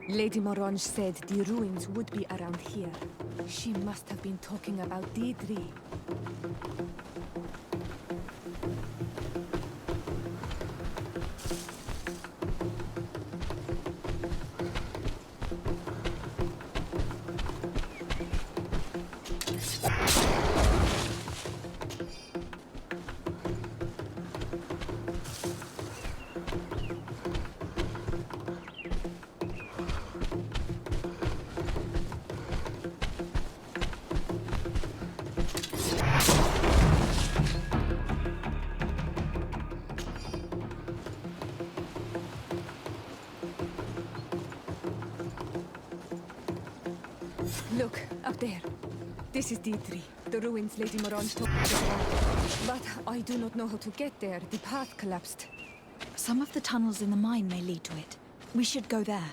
Lady Morange said the ruins would be around here. She must have been talking about Deirdre. Look, up there. This is Deirdre, the ruins Lady Morange told us about. But I do not know how to get there. The path collapsed. Some of the tunnels in the mine may lead to it. We should go there.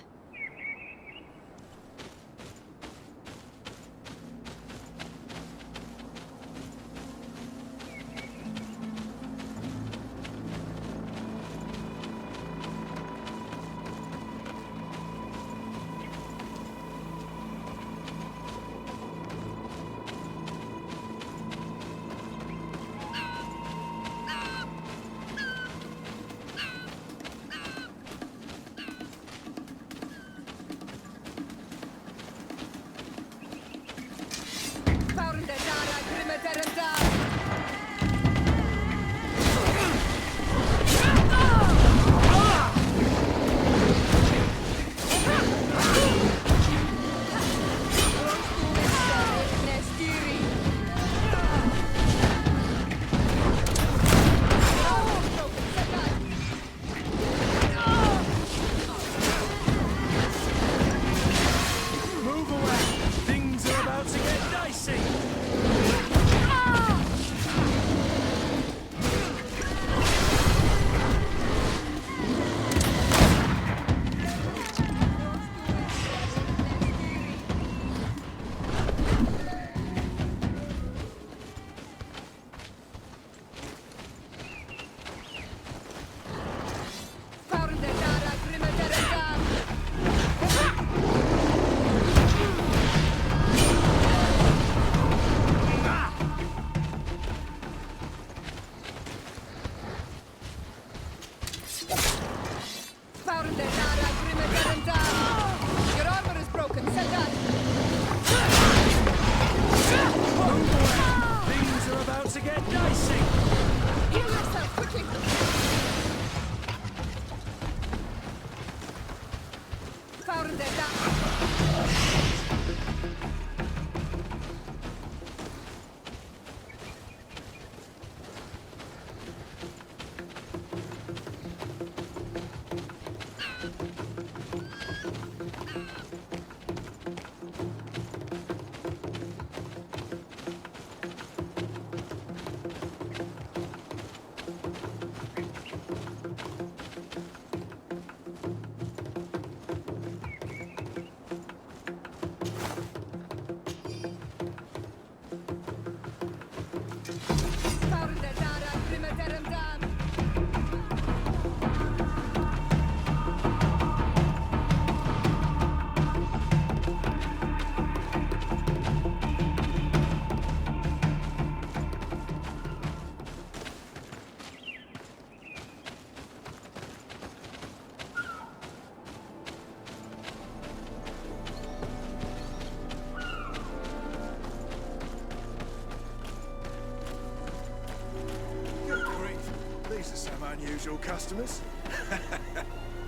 Unusual customers.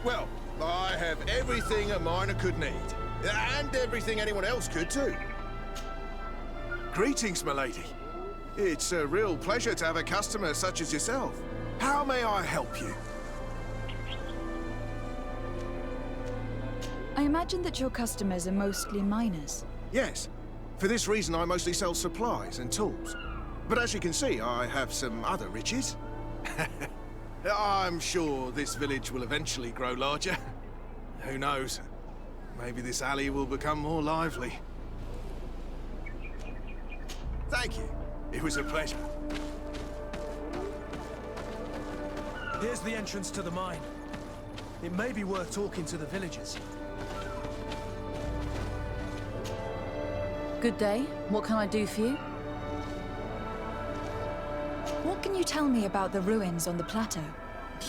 Well, I have everything a miner could need. And everything anyone else could too. Greetings, my lady. It's a real pleasure to have a customer such as yourself. How may I help you? I imagine that your customers are mostly miners. Yes. For this reason, I mostly sell supplies and tools. But as you can see, I have some other riches. I'm sure this village will eventually grow larger. Who knows? Maybe this alley will become more lively. Thank you. It was a pleasure. Here's the entrance to the mine. It may be worth talking to the villagers. Good day. What can I do for you? What can you tell me about the ruins on the plateau?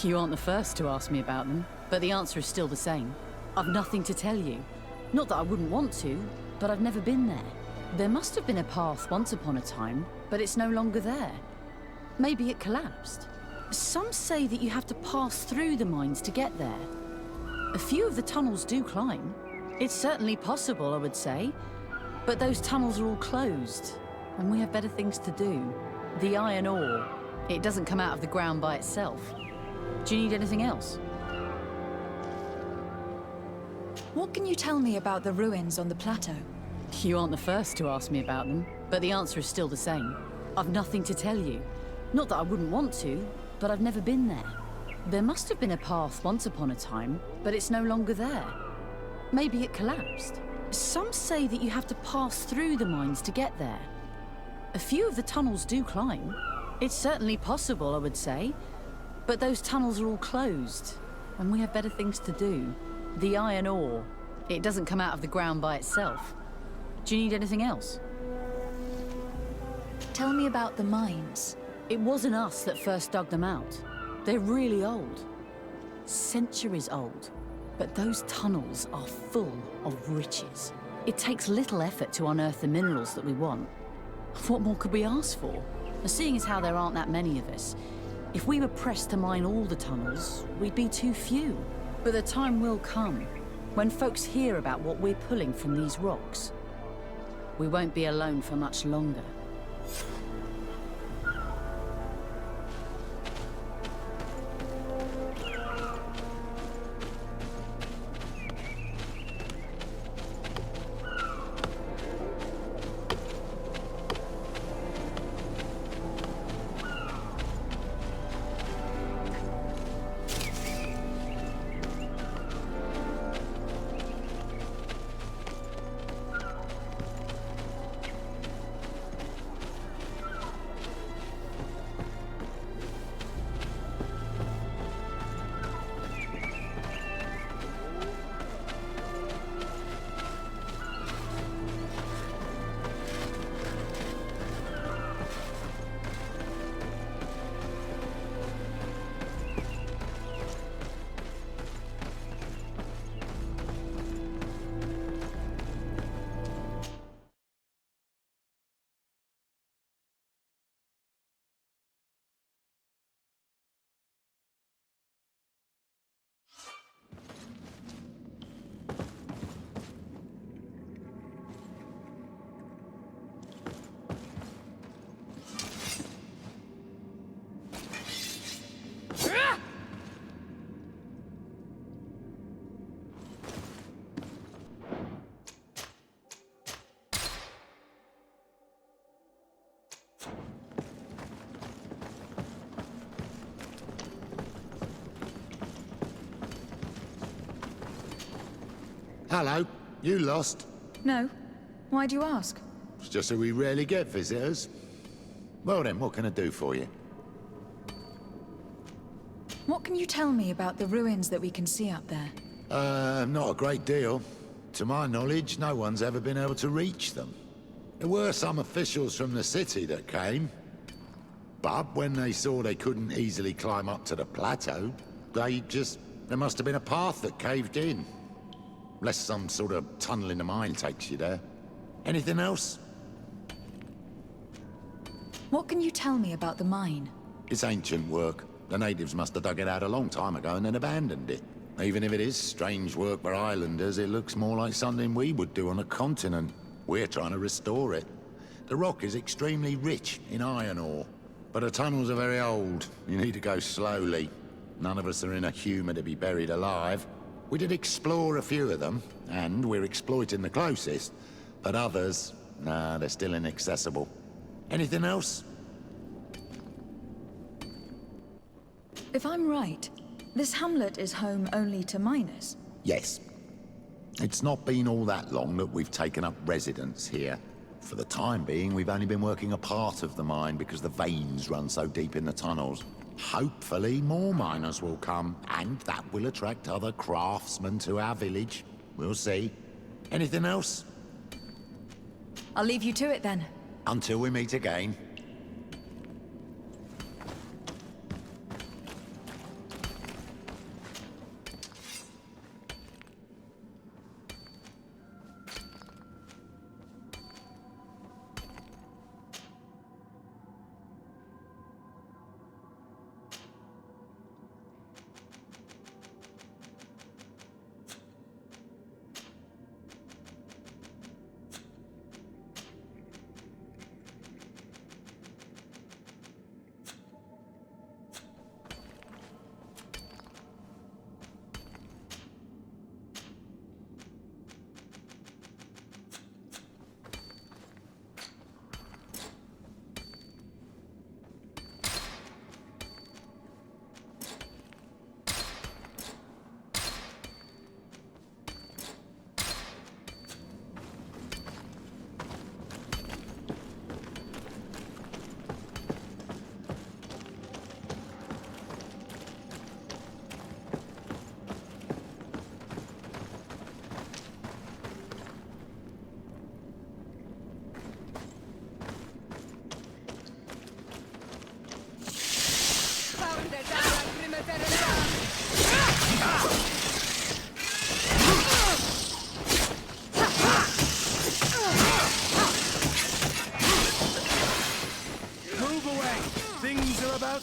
You aren't the first to ask me about them, but the answer is still the same. I've nothing to tell you. Not that I wouldn't want to, but I've never been there. There must have been a path once upon a time, but it's no longer there. Maybe it collapsed. Some say that you have to pass through the mines to get there. A few of the tunnels do climb. It's certainly possible, I would say. But those tunnels are all closed, and we have better things to do. The iron ore, it doesn't come out of the ground by itself. Do you need anything else? What can you tell me about the ruins on the plateau? You aren't the first to ask me about them, but the answer is still the same. I've nothing to tell you. Not that I wouldn't want to, but I've never been there. There must have been a path once upon a time, but it's no longer there. Maybe it collapsed. Some say that you have to pass through the mines to get there. A few of the tunnels do climb. It's certainly possible, I would say. But those tunnels are all closed, and we have better things to do. The iron ore, it doesn't come out of the ground by itself. Do you need anything else? Tell me about the mines. It wasn't us that first dug them out. They're really old. Centuries old. But those tunnels are full of riches. It takes little effort to unearth the minerals that we want. What more could we ask for? Seeing as how there aren't that many of us, if we were pressed to mine all the tunnels, we'd be too few. But the time will come when folks hear about what we're pulling from these rocks. We won't be alone for much longer. Hello, you lost? No. Why do you ask? It's just that we rarely get visitors. Well then, what can I do for you? What can you tell me about the ruins that we can see up there? Not a great deal. To my knowledge, no one's ever been able to reach them. There were some officials from the city that came. But when they saw they couldn't easily climb up to the plateau, there must have been a path that caved in. Unless some sort of tunnel in the mine takes you there. Anything else? What can you tell me about the mine? It's ancient work. The natives must have dug it out a long time ago and then abandoned it. Even if it is strange work for islanders, it looks more like something we would do on a continent. We're trying to restore it. The rock is extremely rich in iron ore, but the tunnels are very old. You need to go slowly. None of us are in a humor to be buried alive. We did explore a few of them, and we're exploiting the closest. But others, nah, they're still inaccessible. Anything else? If I'm right, this hamlet is home only to miners. Yes. It's not been all that long that we've taken up residence here. For the time being, we've only been working a part of the mine because the veins run so deep in the tunnels. Hopefully more miners will come, and that will attract other craftsmen to our village. We'll see. Anything else? I'll leave you to it then. Until we meet again.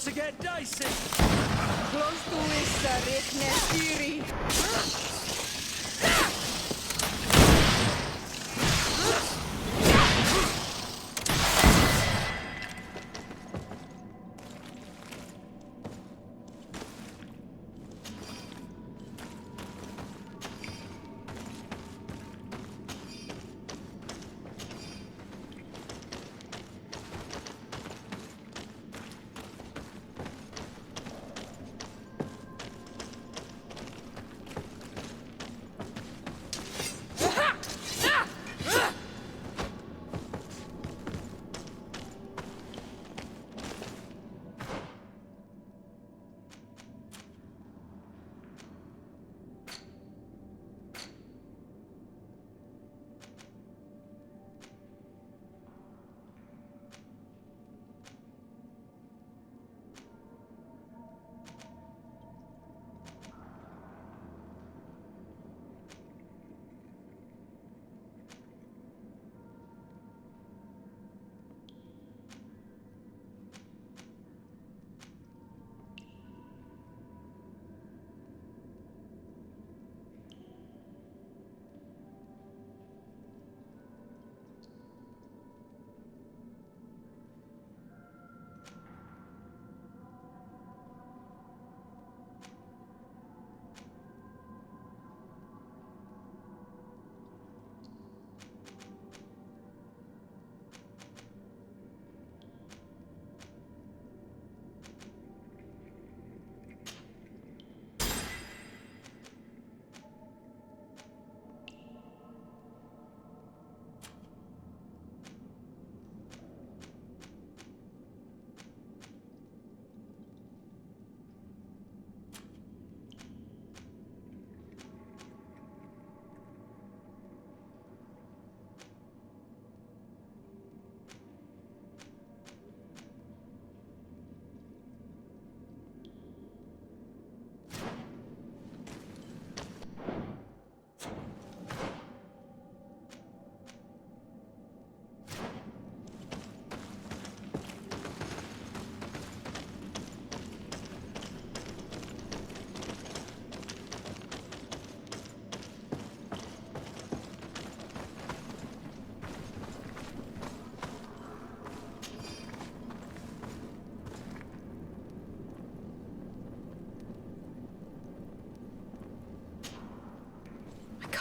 To get dicey. Close to Issa, Riknestiri.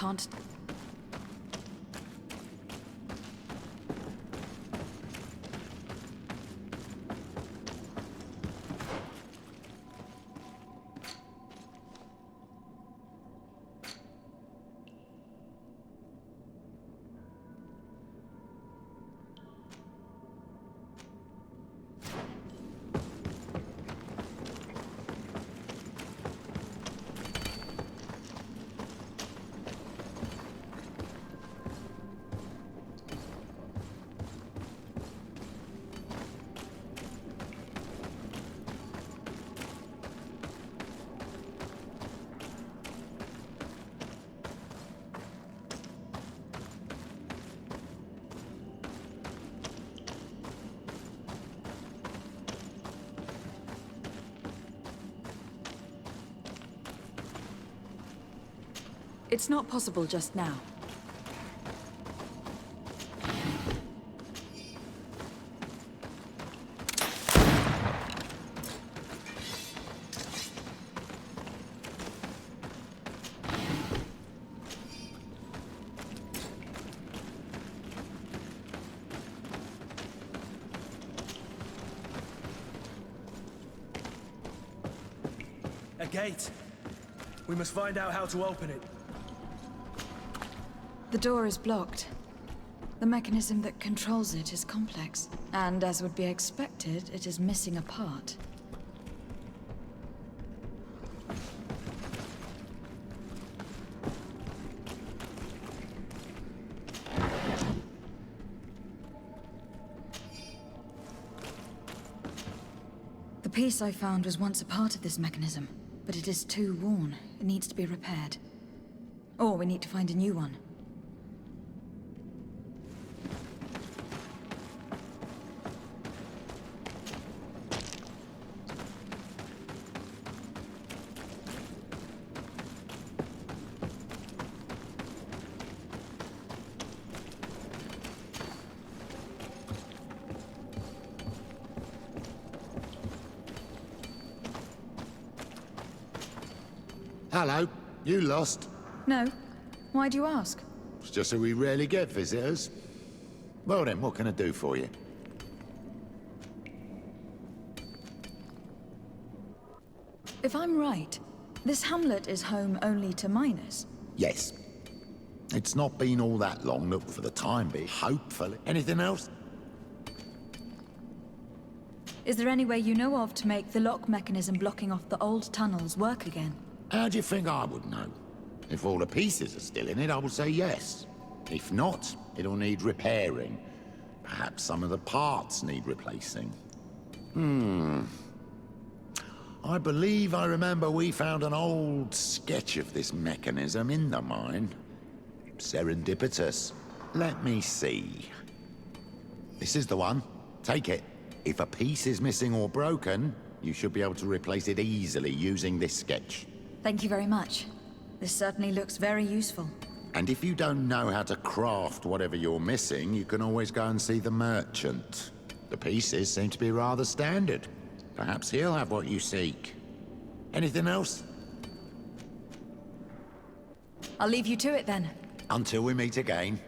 Can't. It's not possible just now. A gate. We must find out how to open it. The door is blocked. The mechanism that controls it is complex. And as would be expected, it is missing a part. The piece I found was once a part of this mechanism, but it is too worn. It needs to be repaired. Or we need to find a new one. Hello, you lost? No. Why do you ask? It's just that we rarely get visitors. Well then, what can I do for you? If I'm right, this hamlet is home only to miners. Yes. It's not been all that long, look, for the time being, hopefully. Anything else? Is there any way you know of to make the lock mechanism blocking off the old tunnels work again? How do you think I would know? If all the pieces are still in it, I would say yes. If not, it'll need repairing. Perhaps some of the parts need replacing. I believe I remember we found an old sketch of this mechanism in the mine. Serendipitous. Let me see. This is the one. Take it. If a piece is missing or broken, you should be able to replace it easily using this sketch. Thank you very much. This certainly looks very useful. And if you don't know how to craft whatever you're missing, you can always go and see the merchant. The pieces seem to be rather standard. Perhaps he'll have what you seek. Anything else? I'll leave you to it then. Until we meet again.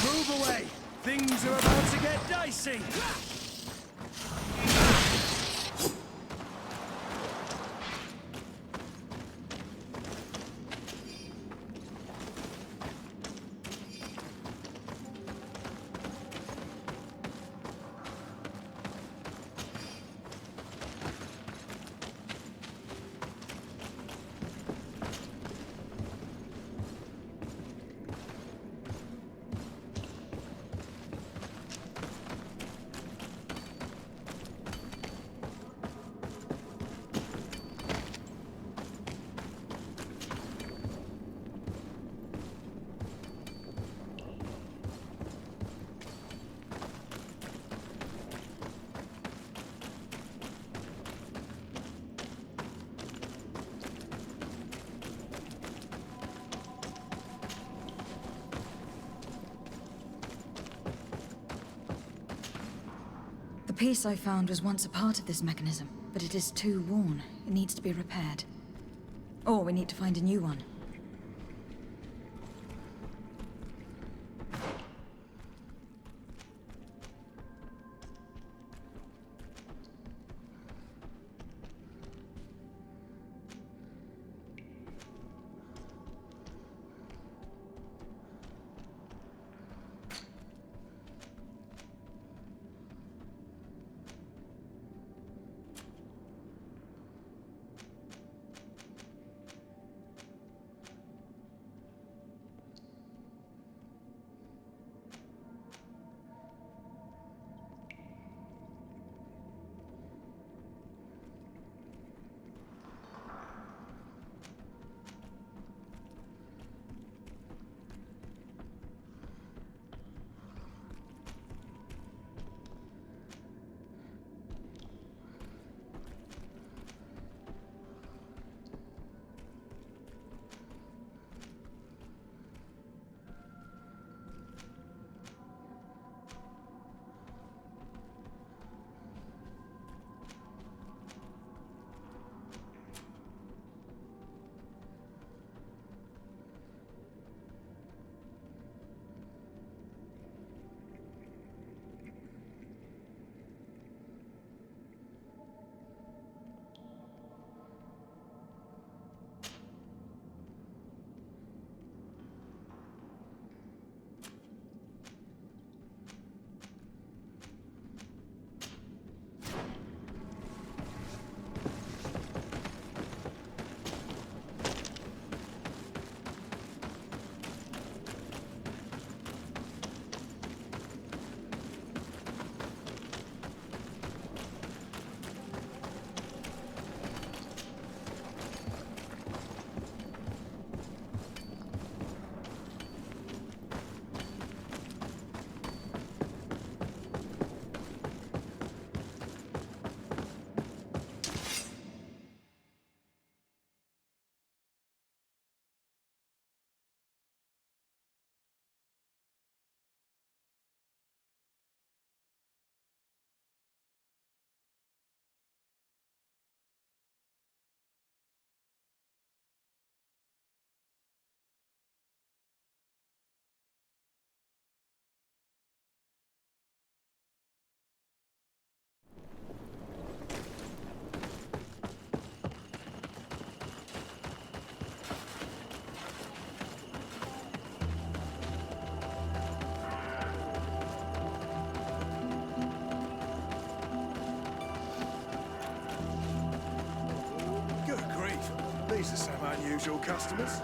Move away! Things are about to get dicey! piece I found was once a part of this mechanism, but it is too worn. It needs to be repaired. Or we need to find a new one. These are some unusual customers.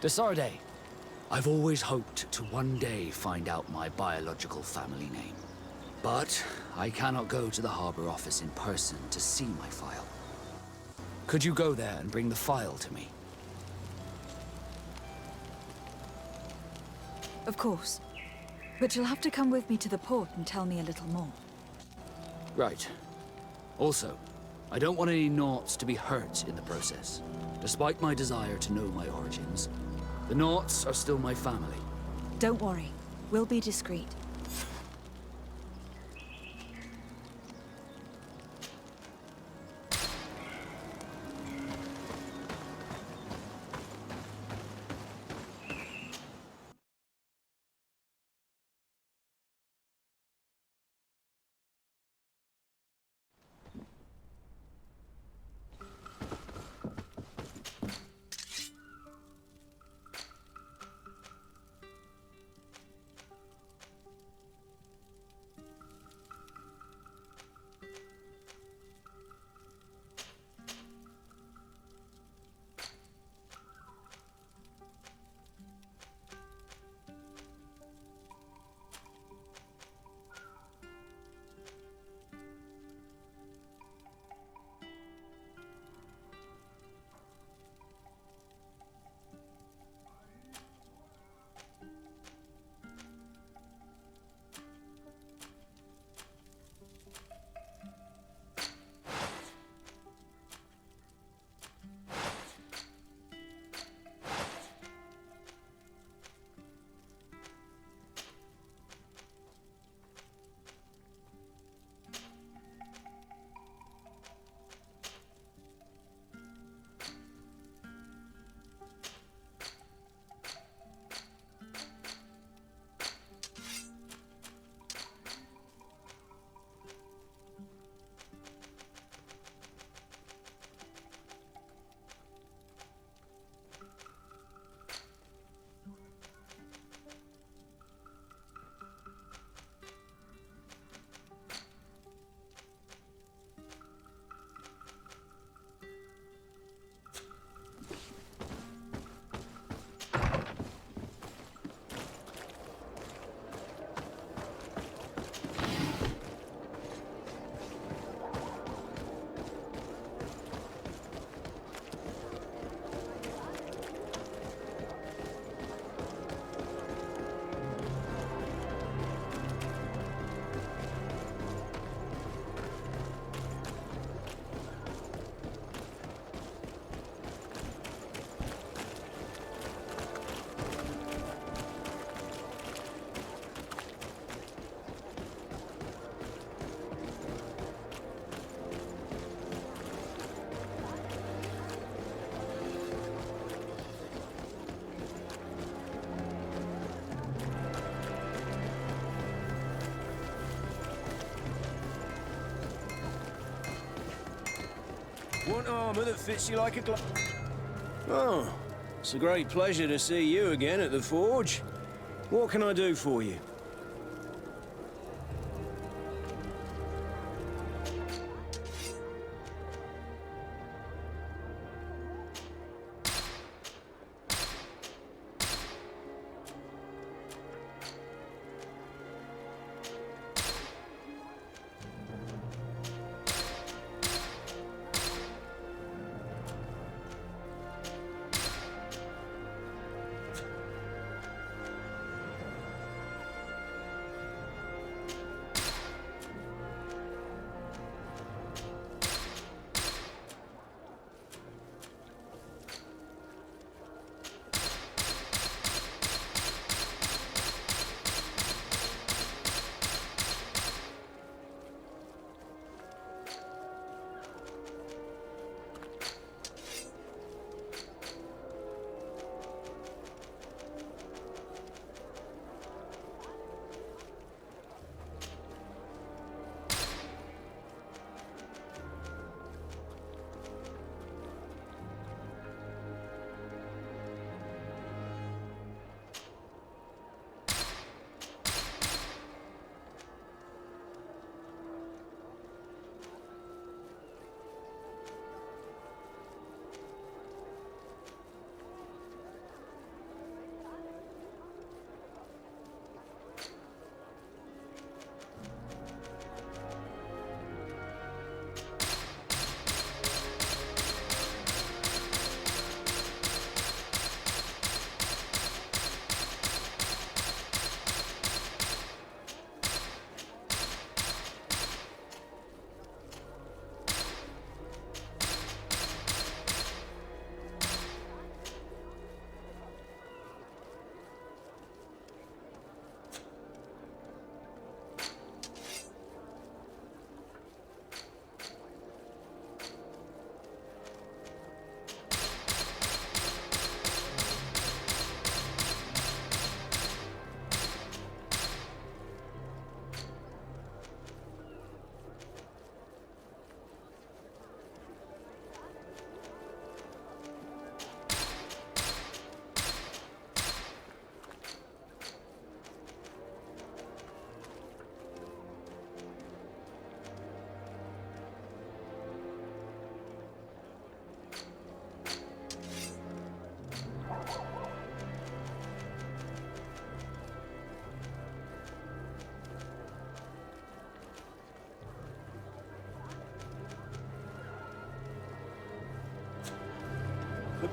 Desarde, I've always hoped to one day find out my biological family name. But I cannot go to the harbor office in person to see my file. Could you go there and bring the file to me? Of course. But you'll have to come with me to the port and tell me a little more. Right. Also, I don't want any Naughts to be hurt in the process. Despite my desire to know my origins, the Naughts are still my family. Don't worry. We'll be discreet. Want armor that fits you like a glove? Oh, it's a great pleasure to see you again at the forge. What can I do for you?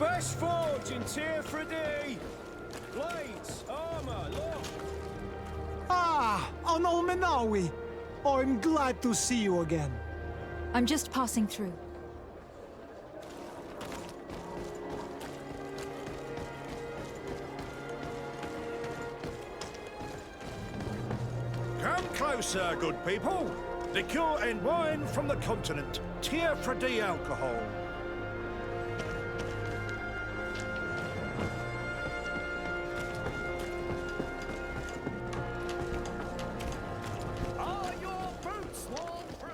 best forge in Tir-Fradi! Blades, armor, look! Ah, on Olmenawi. I'm glad to see you again. I'm just passing through. Come closer, good people. Liqueur and wine from the continent. Tir-Fradi alcohol. Are your boots worn through?